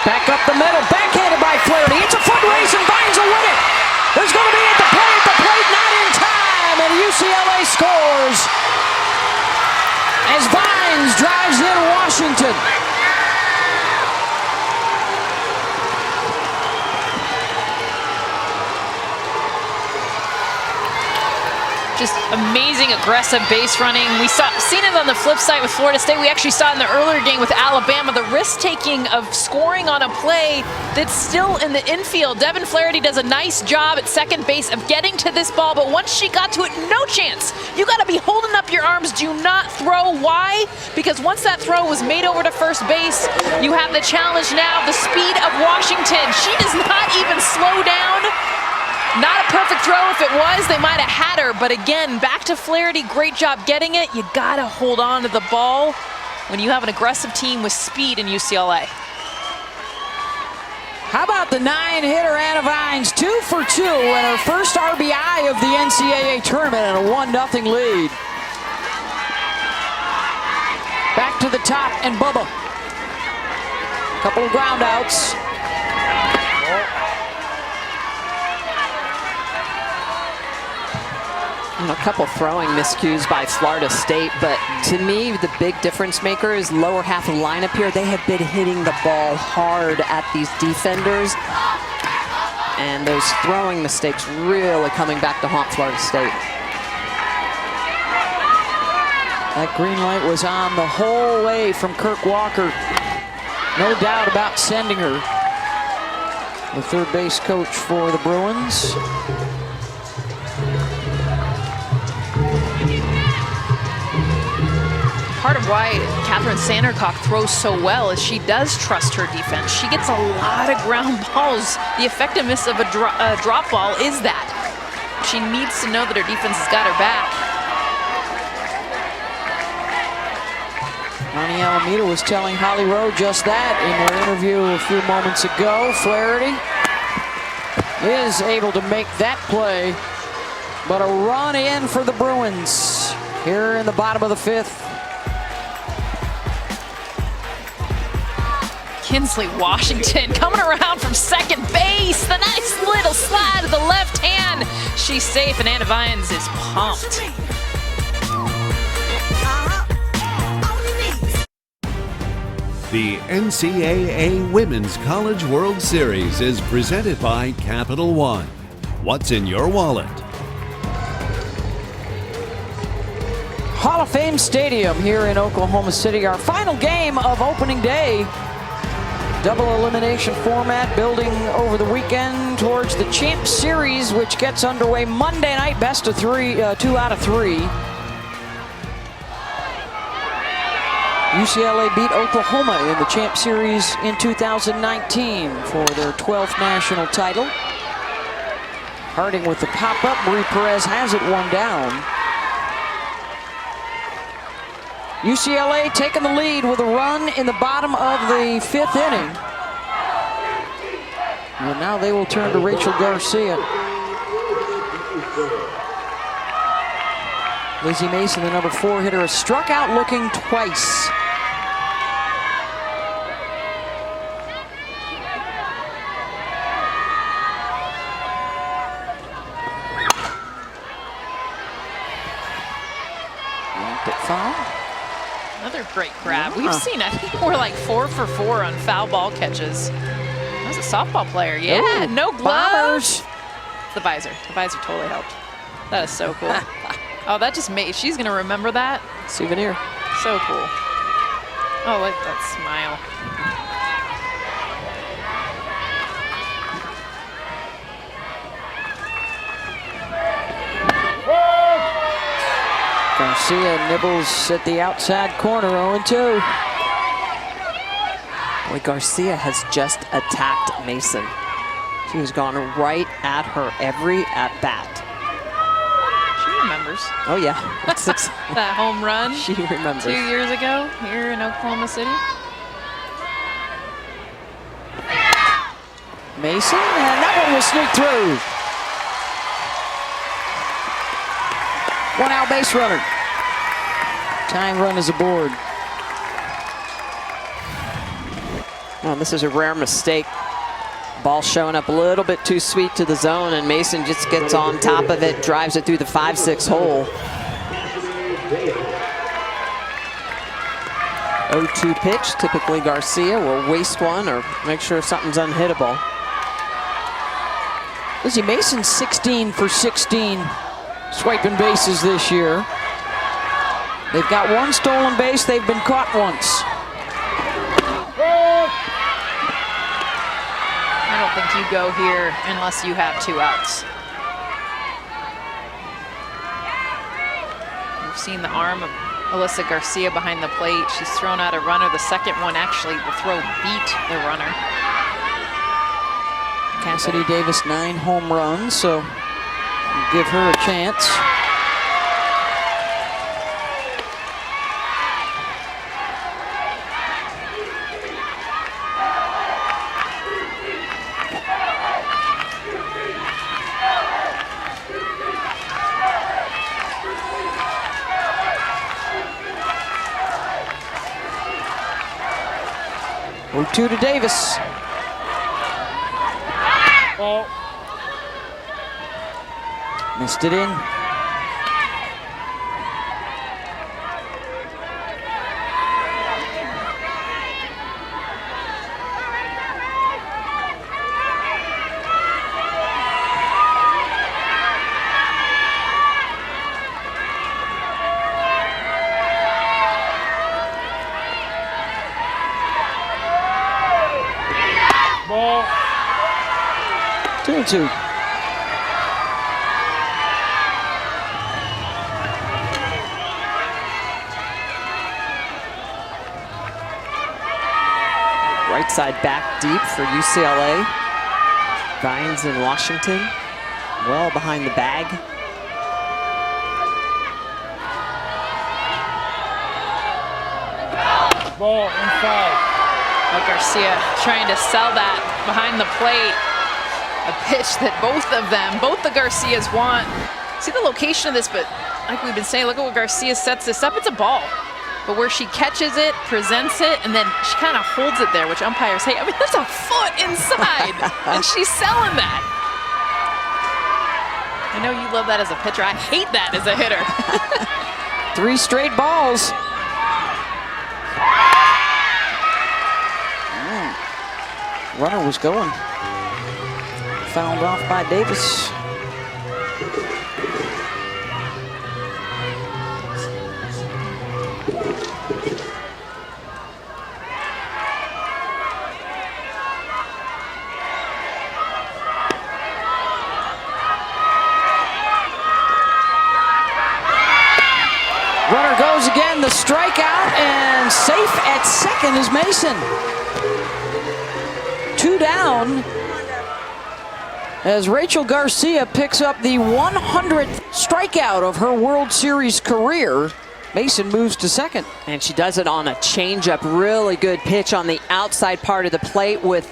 Speaker 2: Back up the middle, backhanded by Flaherty. It's a foot race and Vines will win it. There's going to be at the plate, not in time, and UCLA scores as Vines drives in Washington.
Speaker 4: Just amazing, aggressive base running. We seen it on the flip side with Florida State. We actually saw it in the earlier game with Alabama, the risk-taking of scoring on a play that's still in the infield. Devin Flaherty does a nice job at second base of getting to this ball, but once she got to it, no chance. You got to be holding up your arms. Do not throw. Why? Because once that throw was made over to first base, you have the challenge now, the speed of Washington. She does not even slow down. Not a perfect throw. If it was, they might have had her. But again, back to Flaherty. Great job getting it. You got to hold on to the ball when you have an aggressive team with speed in UCLA.
Speaker 2: How about the 9-hitter Anna Vines, 2 for 2 and her first RBI of the NCAA tournament and a 1-0 lead. Back to the top and Bubba. Couple of ground outs.
Speaker 1: And a couple throwing miscues by Florida State, but to me, the big difference maker is lower half of the lineup here. They have been hitting the ball hard at these defenders, and those throwing mistakes really coming back to haunt Florida State.
Speaker 2: That green light was on the whole way from Kirk Walker. No doubt about sending her. The third base coach for the Bruins.
Speaker 4: Part of why Catherine Sandercock throws so well is she does trust her defense. She gets a lot of ground balls. The effectiveness of a drop ball is that. She needs to know that her defense has got her back.
Speaker 2: Ronnie Alameda was telling Holly Rowe just that in her interview a few moments ago. Flaherty is able to make that play, but a run in for the Bruins here in the bottom of the 5th.
Speaker 4: Kinsley Washington coming around from second base. The nice little slide of the left hand. She's safe, and Anna Vines is pumped.
Speaker 6: The NCAA Women's College World Series is presented by Capital One. What's in your wallet?
Speaker 2: Hall of Fame Stadium here in Oklahoma City. Our final game of opening day. Double elimination format building over the weekend towards the Champ Series, which gets underway Monday night, best of 3, 2 out of 3. UCLA beat Oklahoma in the Champ Series in 2019 for their 12th national title. Harding with the pop-up. Marie Perez has it one down. UCLA taking the lead with a run in the bottom of the 5th inning. And now they will turn to Rachel Garcia. Lizzie Mason, the number 4 hitter, has struck out looking twice. Foul.
Speaker 4: Another great grab. We've seen, I think we're like 4 for 4 on foul ball catches. That was a softball player. Yeah,
Speaker 2: Ooh,
Speaker 4: no gloves. The visor. The visor totally helped. That is so cool. Oh, that just made, she's going to remember that.
Speaker 1: Souvenir.
Speaker 4: So cool. Oh, look at that smile.
Speaker 2: Garcia nibbles at the outside corner, 0-2.
Speaker 1: Boy, Garcia has just attacked Mason. She has gone right at her every at-bat.
Speaker 4: She remembers.
Speaker 1: Oh, yeah.
Speaker 4: That home run
Speaker 1: She remembers.
Speaker 4: 2 years ago here in Oklahoma City.
Speaker 2: Mason, and that one will sneak through. One out base runner. Tying run is aboard.
Speaker 1: Well, this is a rare mistake. Ball showing up a little bit too sweet to the zone, and Mason just gets on top of it, drives it through the 5-6 hole. 0-2 pitch. Typically Garcia will waste one or make sure something's unhittable.
Speaker 2: Lizzie Mason 16 for 16 swiping bases this year. They've got one stolen base. They've been caught once.
Speaker 4: I don't think you go here unless you have 2 outs. We've seen the arm of Alyssa Garcia behind the plate. She's thrown out a runner. The second one actually, the throw beat the runner.
Speaker 2: Cassidy Davis 9 home runs, so give her a chance. Two to Davis.
Speaker 5: Ball.
Speaker 2: Missed it in.
Speaker 5: Ball.
Speaker 2: 2-2.
Speaker 1: Right side back deep for UCLA. Vines in Washington, well behind the bag.
Speaker 5: Ball inside.
Speaker 4: Oh, Garcia trying to sell that behind the plate. A pitch that both the Garcias want. See the location of this, but like we've been saying, look at what Garcia sets this up. It's a ball. But where she catches it, presents it, and then she kind of holds it there, which umpires hate. I mean, there's a foot inside, and she's selling that. I know you love that as a pitcher. I hate that as a hitter.
Speaker 2: 3 straight balls. Runner was going. Fouled off by Davis. Runner goes again, the strikeout, and safe at second is Mason. 2 down as Rachel Garcia picks up the 100th strikeout of her World Series career. Mason moves to second.
Speaker 1: And she does it on a changeup, really good pitch on the outside part of the plate with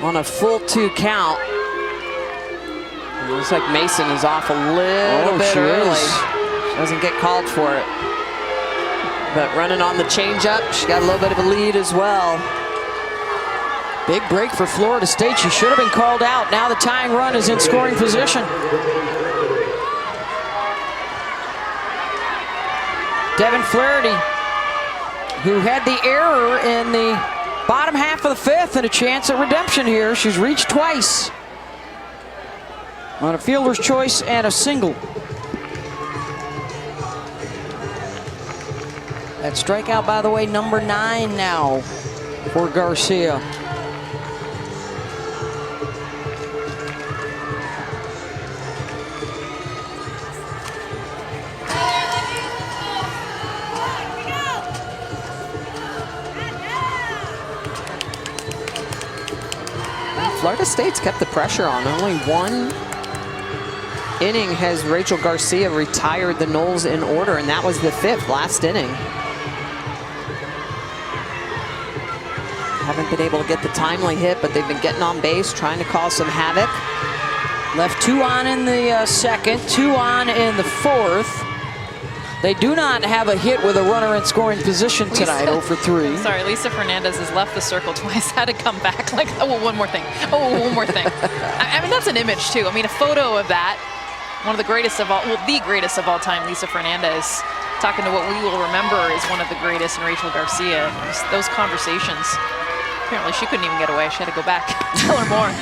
Speaker 1: on a full 2 count. It looks like Mason is off a little bit early. Doesn't get called for it. But running on the changeup, she got a little bit of a lead as well.
Speaker 2: Big break for Florida State. She should have been called out. Now the tying run is in scoring position. Devin Flaherty, who had the error in the bottom half of the 5th and a chance at redemption here. She's reached twice on a fielder's choice and a single. That strikeout, by the way, number 9 now for Garcia.
Speaker 1: Florida State's kept the pressure on. Only 1 inning has Rachel Garcia retired the Noles in order, and that was the 5th, last inning. Haven't been able to get the timely hit, but they've been getting on base, trying to cause some havoc.
Speaker 2: Left 2 on in the 2nd, 2 on in the 4th. They do not have a hit with a runner in scoring position tonight, 0 for 3.
Speaker 4: Sorry, Lisa Fernandez has left the circle twice, had to come back like, oh, one more thing. Oh, one more thing. I mean, that's an image, too. I mean, a photo of that, one of the greatest of all, well, the greatest of all time, Lisa Fernandez, talking to what we will remember is one of the greatest in Rachel Garcia. Just those conversations. Apparently, she couldn't even get away. She had to go back. Tell her more.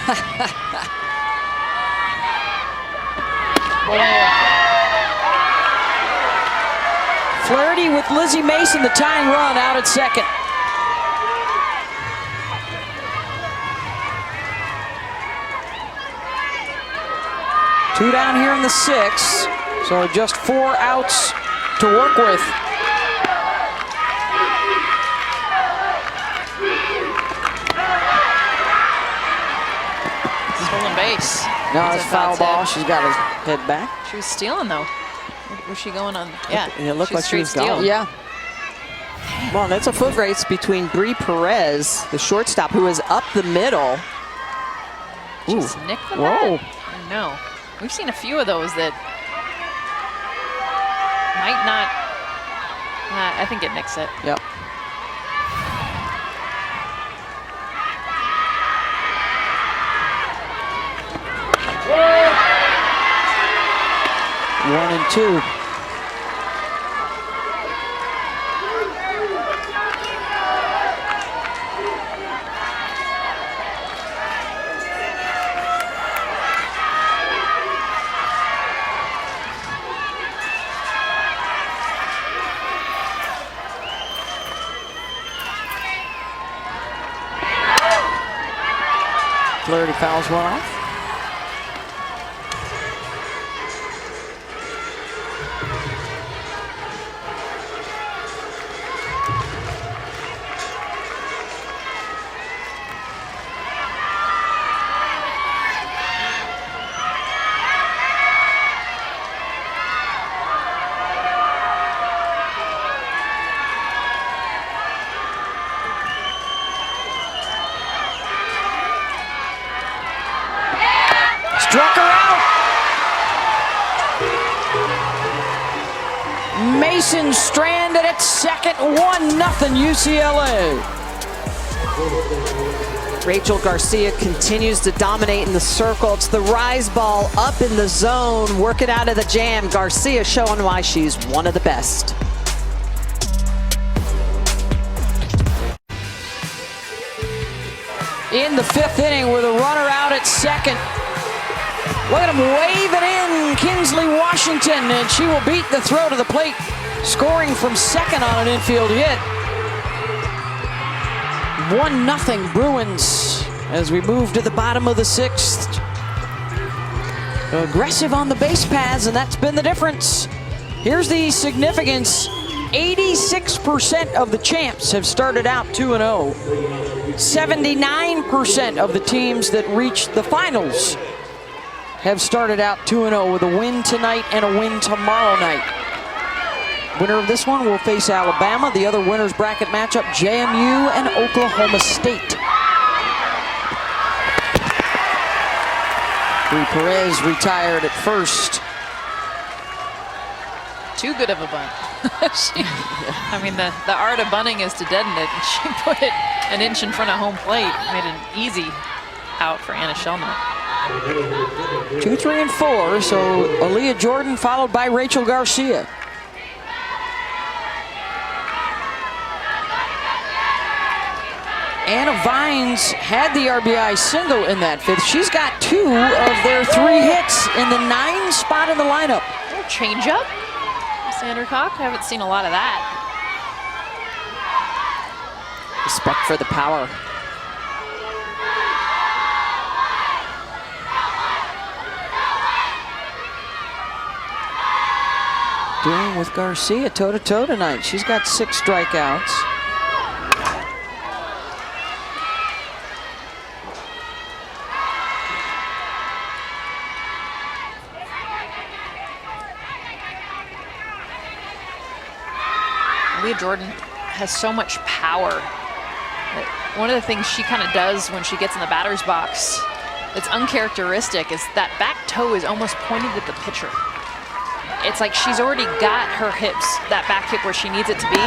Speaker 2: Flaherty with Lizzie Mason, the tying run, out at second. Two down here in the sixth, so just 4 outs to work with.
Speaker 4: Stolen base.
Speaker 2: No, it's foul ball. She's got her head back.
Speaker 4: She was stealing though. Was she going on? Yeah,
Speaker 1: It looked like she was
Speaker 4: straight steal.
Speaker 1: going.
Speaker 2: Yeah.
Speaker 1: Well, that's a foot race between Bree Perez, the shortstop, who is up the middle.
Speaker 4: Just nicked the
Speaker 1: Whoa.
Speaker 4: bat. I know. We've seen a few of those that might not. I think it nicks it.
Speaker 1: Yep.
Speaker 2: One and two. Flaherty fouls one off. Struck her out. Mason stranded at second, 1-0 UCLA.
Speaker 1: Rachel Garcia continues to dominate in the circle. It's the rise ball up in the zone, work it out of the jam. Garcia showing why she's one of the best.
Speaker 2: In the fifth inning with a runner out at second. Look at him waving in Kinsley Washington, and she will beat the throw to the plate, scoring from second on an infield hit. 1-0 Bruins as we move to the bottom of the sixth. Aggressive on the base paths, and that's been the difference. Here's the significance. 86% of the champs have started out 2-0. 79% of the teams that reached the finals have started out 2-0 with a win tonight and a win tomorrow night. Winner of this one will face Alabama. The other winners bracket matchup, JMU and Oklahoma State. Bree Perez retired at first.
Speaker 4: Too good of a bunt. I mean, the art of bunting is to deaden it. And she put it an inch in front of home plate. Made an easy out for Anna Shellnut.
Speaker 2: 2, 3, and 4. So Aaliyah Jordan followed by Rachel Garcia. Anna Vines had the RBI single in that fifth. She's got 2 of their 3 hits in the 9 spot in the lineup.
Speaker 4: Change up. Sandercock, I haven't seen a lot of that.
Speaker 1: Respect for the power.
Speaker 2: Dealing with Garcia toe-to-toe tonight. She's got 6 strikeouts.
Speaker 4: Leah Jordan has so much power. One of the things she kind of does when she gets in the batter's box that's uncharacteristic is that back toe is almost pointed at the pitcher. It's like she's already got her hips, that back hip where she needs it to be,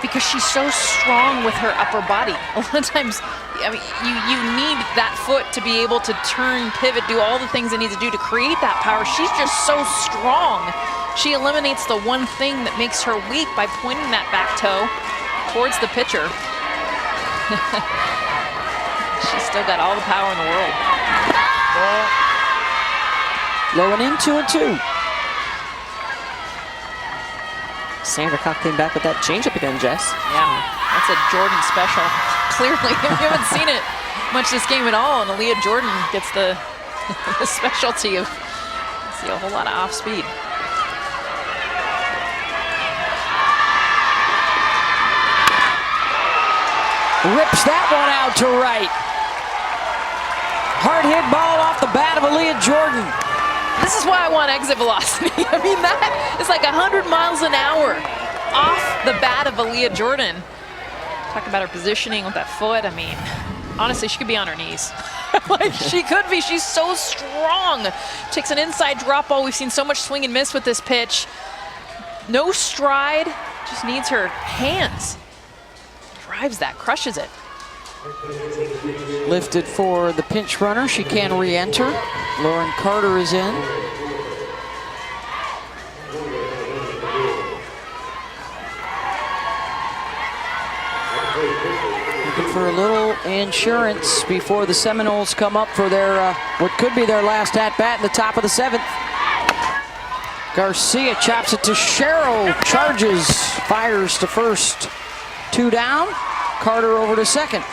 Speaker 4: because she's so strong with her upper body. A lot of times, I mean, you need that foot to be able to turn, pivot, do all the things it needs to do to create that power. She's just so strong. She eliminates the one thing that makes her weak by pointing that back toe towards the pitcher. She's still got all the power in the world.
Speaker 2: Low and in, 2-2.
Speaker 1: Sandercock came back with that changeup again, Jess.
Speaker 4: Yeah, that's a Jordan special. Clearly, we haven't seen it much this game at all, and Aaliyah Jordan gets the specialty of see a whole lot of off speed.
Speaker 2: Rips that one out to right. Hard hit ball off the bat of Aaliyah Jordan.
Speaker 4: This is why I want exit velocity. I mean, that is like 100 miles an hour off the bat of Aaliyah Jordan. Talk about her positioning with that foot. I mean, honestly, she could be on her knees. Like, she could be. She's so strong. Takes an inside drop ball. We've seen so much swing and miss with this pitch. No stride, just needs her hands. Drives that, crushes it.
Speaker 2: Lifted for the pinch runner. She can re-enter. Lauren Carter is in. Looking for a little insurance before the Seminoles come up for their what could be their last at-bat in the top of the 7th. Garcia chops it to Sherrill. Charges, fires to first. 2 down. Carter over to second.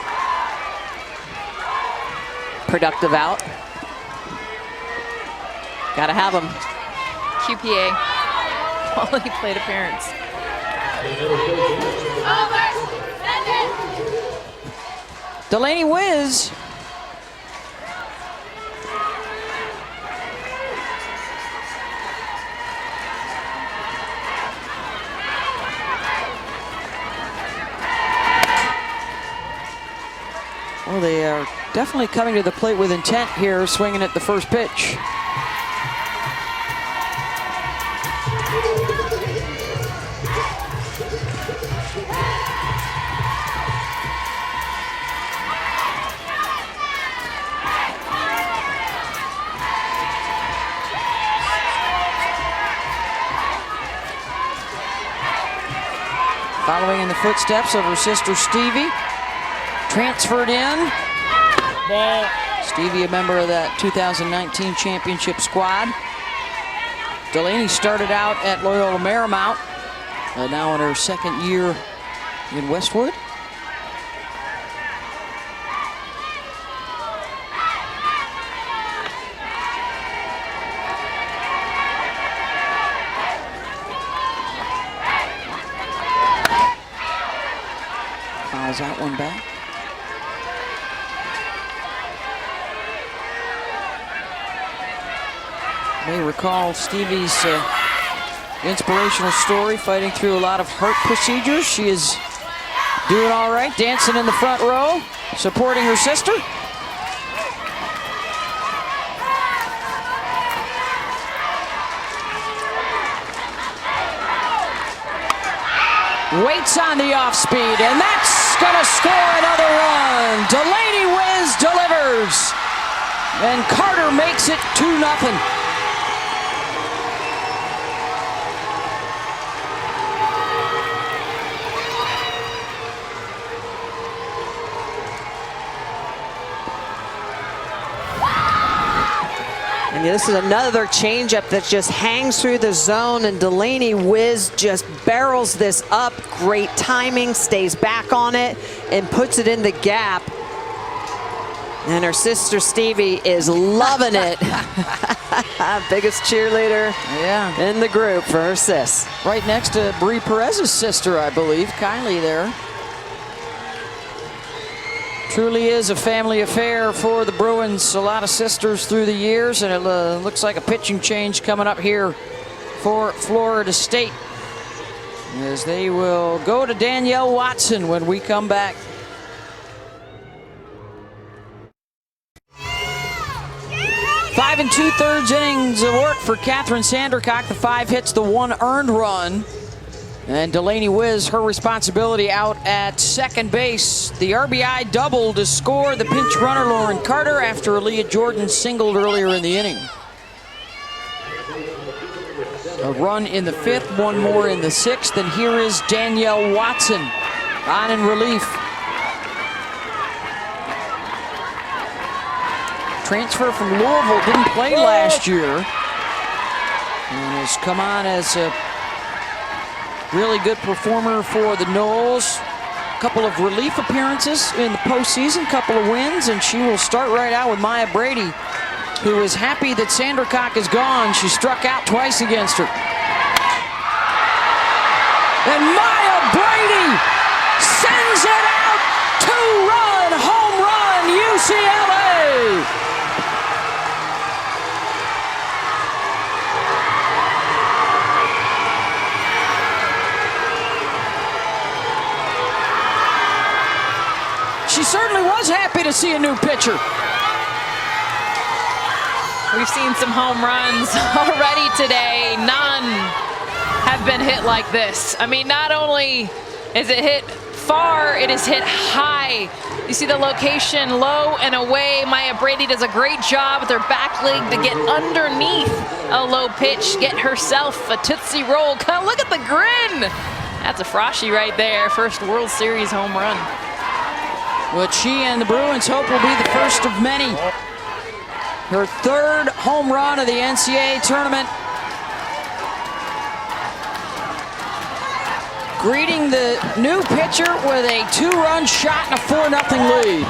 Speaker 1: Productive out. Gotta have him.
Speaker 4: QPA, quality plate appearance.
Speaker 2: Delaney Wiz. Well, they are definitely coming to the plate with intent here, swinging at the first pitch. Following in the footsteps of her sister Stevie. Transferred in.
Speaker 5: Ball.
Speaker 2: Stevie, a member of that 2019 championship squad. Delaney started out at Loyola Marymount, now in her 2nd year in Westwood. Fouls that one back. May recall Stevie's inspirational story, fighting through a lot of heart procedures. She is doing all right, dancing in the front row, supporting her sister. Waits on the off speed, and that's gonna score another run. Delaney Wiz delivers, and Carter makes it 2-0.
Speaker 1: And this is another changeup that just hangs through the zone, and Delaney Wiz just barrels this up. Great timing, stays back on it, and puts it in the gap. And her sister Stevie is loving it. Biggest cheerleader in the group for her sis.
Speaker 2: Right next to Bree Perez's sister, I believe, Kylie there. Truly is a family affair for the Bruins. A lot of sisters through the years, and it looks like a pitching change coming up here for Florida State, as they will go to Danielle Watson when we come back. Five and 2/3 innings of work for Catherine Sandercock. The 5 hits, the 1 earned run. And Delaney Wiz, her responsibility out at second base. The RBI double to score the pinch runner Lauren Carter after Aaliyah Jordan singled earlier in the inning. A run in the 5th, 1 more in the 6th, and here is Danielle Watson on in relief. Transfer from Louisville, didn't play last year. And has come on as a really good performer for the Noles. A couple of relief appearances in the postseason, couple of wins, and she will start right out with Maya Brady, who is happy that Sandercock is gone. She struck out twice against her. And Maya Brady sends it out. 2-run home run, UCLA. She certainly was happy to see a new pitcher.
Speaker 4: We've seen some home runs already today. None have been hit like this. I mean, not only is it hit far, it is hit high. You see the location, low and away. Maya Brady does a great job with her back leg to get underneath a low pitch, get herself a Tootsie Roll. Look at the grin. That's a Frosty right there. First World Series home run.
Speaker 2: What she and the Bruins hope will be the first of many. Her third home run of the NCAA tournament. Greeting the new pitcher with a 2-run shot and a 4-0 lead.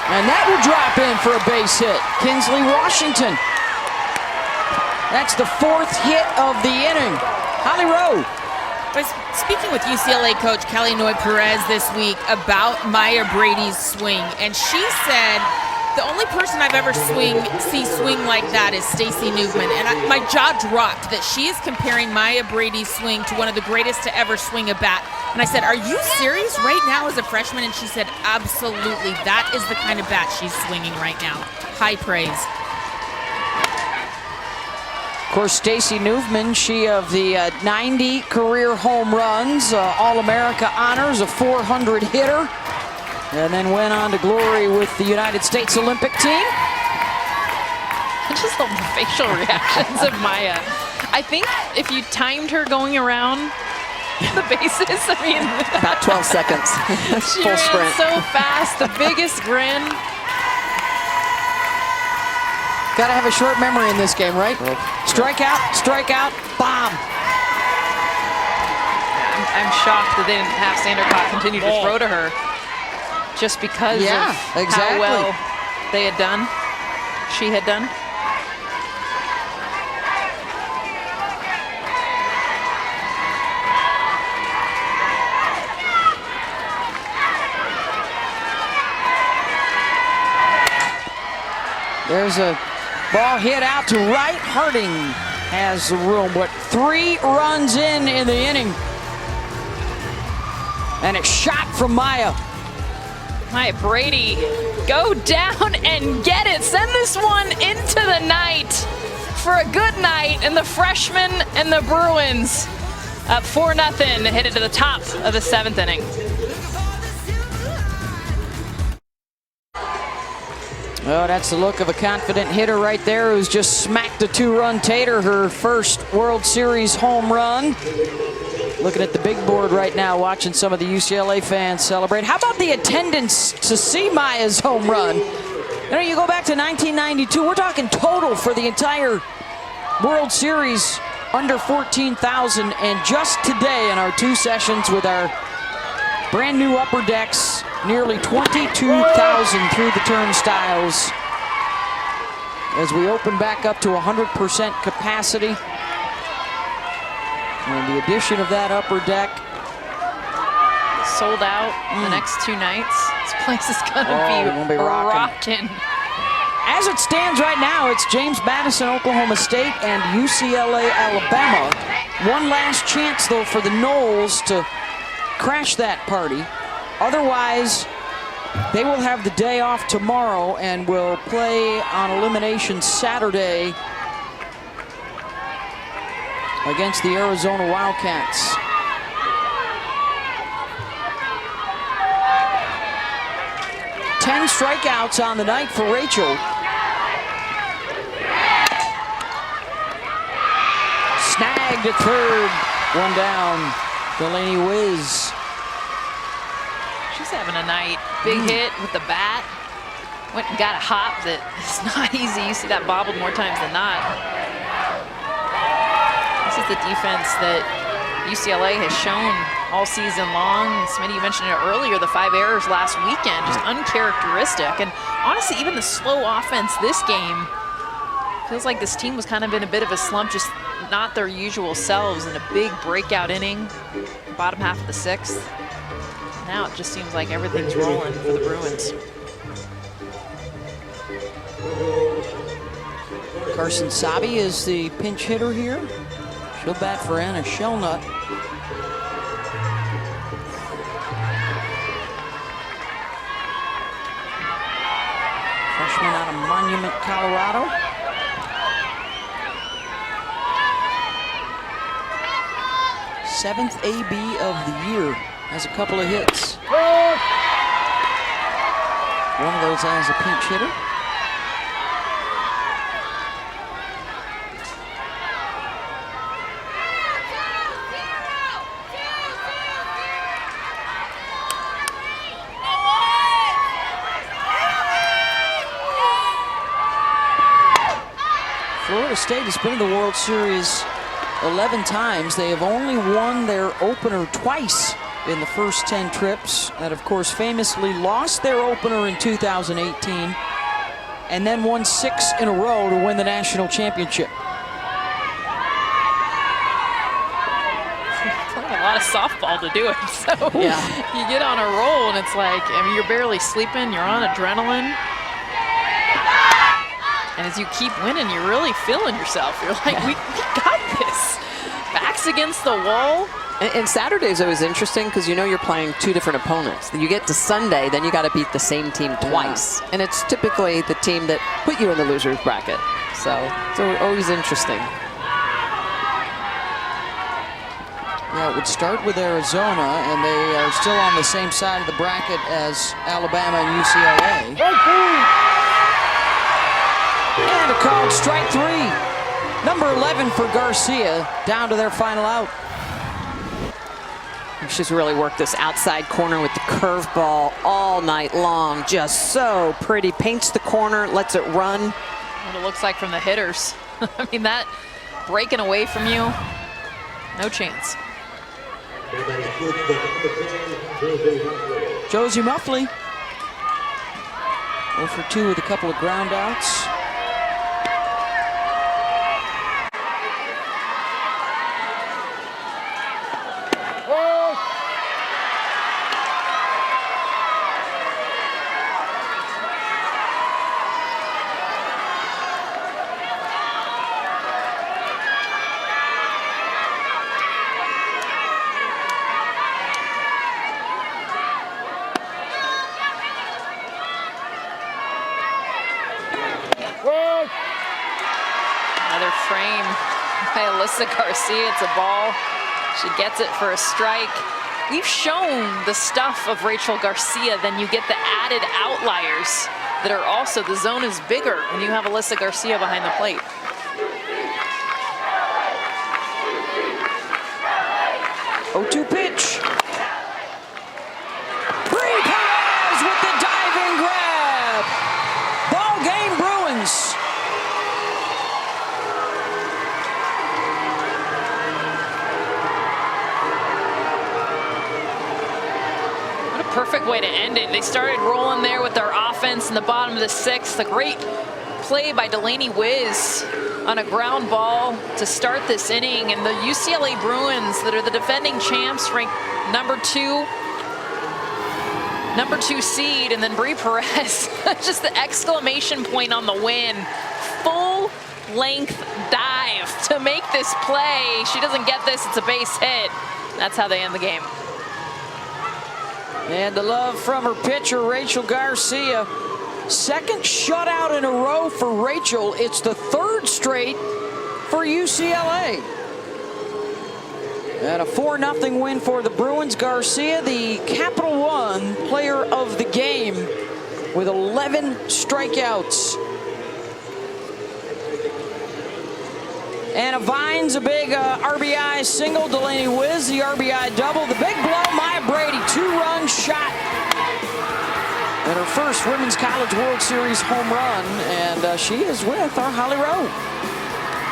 Speaker 2: And that will drop in for a base hit. Kinsley Washington. That's the 4th hit of the inning. Holly Rowe.
Speaker 3: I was speaking with UCLA coach Kelly Noy-Perez this week about Maya Brady's swing, and she said the only person I've ever see swing like that is Stacey Newman, and my jaw dropped that she is comparing Maya Brady's swing to one of the greatest to ever swing a bat. And I said, "Are you serious right now as a freshman?" And she said, "Absolutely. That is the kind of bat she's swinging right now." High praise.
Speaker 2: Of course, Stacey Newman, she of the 90 career home runs, All-America honors, a 400 hitter, and then went on to glory with the United States Olympic team.
Speaker 4: I just love the facial reactions of Maya. I think if you timed her going around the bases, I mean,
Speaker 1: About 12 seconds.
Speaker 4: she
Speaker 1: Full
Speaker 4: ran
Speaker 1: sprint.
Speaker 4: so fast, the biggest grin.
Speaker 2: Got to have a short memory in this game, right? Strikeout, bomb.
Speaker 4: I'm shocked that they didn't have Sandercock continue to throw to her just because of how well they had done, she had done.
Speaker 2: There's a ball hit out to right. Harding has the room. What, 3 runs in the inning. And a shot from Maya.
Speaker 4: Maya Brady, go down and get it. Send this one into the night for a good night. And the freshmen and the Bruins up 4-0, headed to the top of the 7th inning.
Speaker 2: Oh, that's the look of a confident hitter right there who's just smacked a 2-run tater, her first World Series home run. Looking at the big board right now, watching some of the UCLA fans celebrate. How about the attendance to see Maya's home run? You know, you go back to 1992, we're talking total for the entire World Series, under 14,000. And just today in our 2 sessions with our brand new upper decks, nearly 22,000 through the turnstiles as we open back up to 100% capacity. And the addition of that upper deck.
Speaker 4: Sold out the next 2 nights. This place is gonna be rocking.
Speaker 2: As it stands right now, it's James Madison, Oklahoma State, and UCLA, Alabama. One last chance, though, for the Noles to crash that party. Otherwise, they will have the day off tomorrow and will play on elimination Saturday against the Arizona Wildcats. Ten strikeouts on the night for Rachel. Snagged at third, one down. Delaney Wiz.
Speaker 4: she's having a night. Big hit with the bat. Went and got a hop that is not easy. You see that bobbled more times than not. This is the defense that UCLA has shown all season long. Smitty, you mentioned it earlier, the 5 errors last weekend, just uncharacteristic. And honestly, even the slow offense this game, feels like this team was kind of in a bit of a slump, just not their usual selves, in a big breakout inning, bottom half of the 6th. Now it just seems like everything's rolling for the Bruins.
Speaker 2: Carson Sabi is the pinch hitter here. She'll bat for Anna Shellnut. Freshman out of Monument, Colorado. Seventh AB of the year. Has a couple of hits. One of those as a pinch hitter. Florida State has been in the World Series 11 times. They have only won their opener twice in the first 10 trips. That, of course, famously lost their opener in 2018 and then won 6 in a row to win the national championship.
Speaker 4: Playing a lot of softball to do it. So
Speaker 2: yeah,
Speaker 4: you get on a roll and it's like, I mean, you're barely sleeping, you're on adrenaline. And as you keep winning, you're really feeling yourself. You're like, we got this. Backs against the wall.
Speaker 1: And Saturday's always interesting because you know you're playing 2 different opponents. You get to Sunday, then you got to beat the same team twice. And it's typically the team that put you in the loser's bracket. So it's always interesting.
Speaker 2: Yeah, it would start with Arizona, and they are still on the same side of the bracket as Alabama and UCLA. And a called strike 3. Number 11 for Garcia, down to their final out.
Speaker 1: She's really worked this outside corner with the curveball all night long. Just so pretty. Paints the corner, lets it run.
Speaker 4: What it looks like from the hitters. I mean, that breaking away from you, no chance.
Speaker 2: Josie Muffley, 0 for 2 with a couple of ground outs.
Speaker 4: Another frame by Alyssa Garcia. It's a ball. She gets it for a strike. We've shown the stuff of Rachel Garcia, then you get the added outliers that are also, the zone is bigger when you have Alyssa Garcia behind the plate.
Speaker 2: Oh-2 pitch. Perez with the diving grab. Ball game, Bruins.
Speaker 4: What a perfect way to end it. They started rolling there with their offense in the bottom of the 6th. A great play by Delaney Wiz on a ground ball to start this inning, and the UCLA Bruins, that are the defending champs, ranked number 2 seed, and then Brie Perez, just the exclamation point on the win. Full length dive to make this play. She doesn't get this, it's a base hit. That's how they end the game.
Speaker 2: And the love from her pitcher, Rachel Garcia. Second shutout in a row for Rachel. It's the 3rd straight for UCLA. And a 4-0 win for the Bruins. Garcia, the Capital One player of the game with 11 strikeouts. Anna Vines, a big RBI single. Delaney Wiz, the RBI double. The big blow, Maya Brady, 2-run shot first Women's College World Series home run, and she is with our Holly Rowe.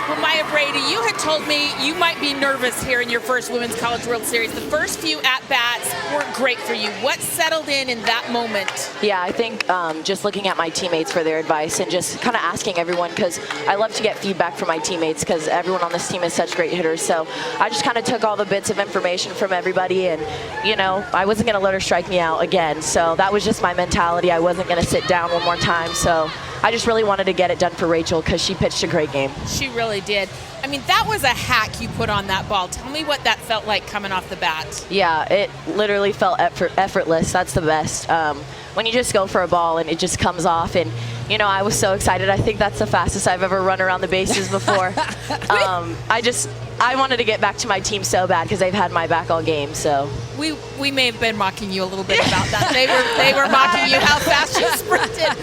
Speaker 3: Well, Maya Brady, you had told me you might be nervous here in your first Women's College World Series. The first few at-bats weren't great for you. What settled in that moment?
Speaker 9: Yeah, I think just looking at my teammates for their advice and just kind of asking everyone, because I love to get feedback from my teammates because everyone on this team is such great hitters. So I just kind of took all the bits of information from everybody, and, you know, I wasn't going to let her strike me out again. So that was just my mentality. I wasn't going to sit down one more time. So I just really wanted to get it done for Rachel because she pitched a great game.
Speaker 3: She really did. I mean, that was a hack you put on that ball. Tell me what that felt like coming off the bat.
Speaker 9: Yeah, it literally felt effortless. That's the best. When you just go for a ball and it just comes off, and, you know, I was so excited. I think that's the fastest I've ever run around the bases before. I wanted to get back to my team so bad because they've had my back all game. So
Speaker 3: we may have been mocking you a little bit about that. They were mocking you how fast you sprinted.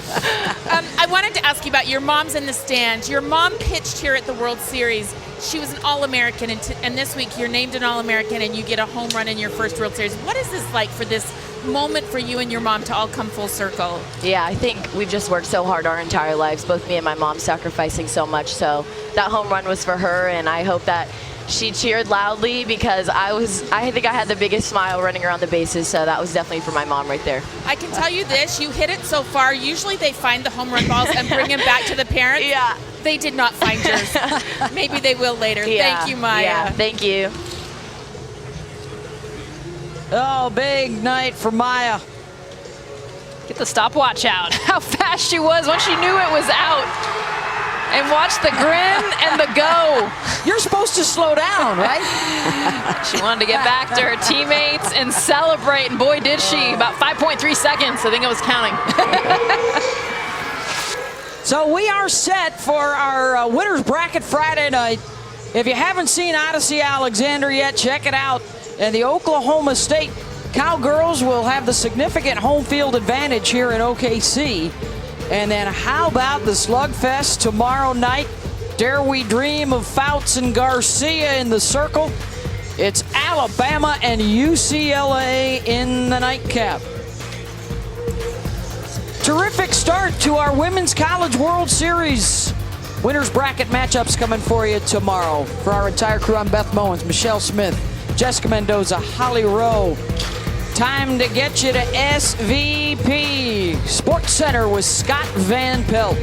Speaker 3: I wanted to ask you about your mom's in the stands. Your mom pitched here at the World Series. She was an All-American, and this week you're named an All-American and you get a home run in your first World Series. What is this like for this moment for you and your mom to all come full circle?
Speaker 9: Yeah, I think we've just worked so hard our entire lives, both me and my mom sacrificing so much. So that home run was for her, and I hope that she cheered loudly because I think I had the biggest smile running around the bases, so that was definitely for my mom right there.
Speaker 3: I can tell you this, you hit it so far. Usually they find the home run balls and bring them back to the parents.
Speaker 9: Yeah.
Speaker 3: They did not find yours. Maybe they will later.
Speaker 9: Yeah.
Speaker 3: Thank you, Maya.
Speaker 9: Yeah, thank you.
Speaker 2: Oh, big night for Maya.
Speaker 4: Get the stopwatch out. How fast she was once she knew it was out. And watch the grin and the go.
Speaker 2: You're supposed to slow down, right?
Speaker 4: She wanted to get back to her teammates and celebrate, and boy, did she. About 5.3 seconds, I think it was counting.
Speaker 2: So we are set for our Winners Bracket Friday night. If you haven't seen Odyssey Alexander yet, check it out. And the Oklahoma State Cowgirls will have the significant home field advantage here in OKC. And then how about the slugfest tomorrow night? Dare we dream of Fouts and Garcia in the circle? It's Alabama and UCLA in the nightcap. Terrific start to our Women's College World Series. Winners bracket matchups coming for you tomorrow. For our entire crew, I'm Beth Mowens, Michelle Smith, Jessica Mendoza, Holly Rowe. Time to get you to SVP Sports Center with Scott Van Pelt.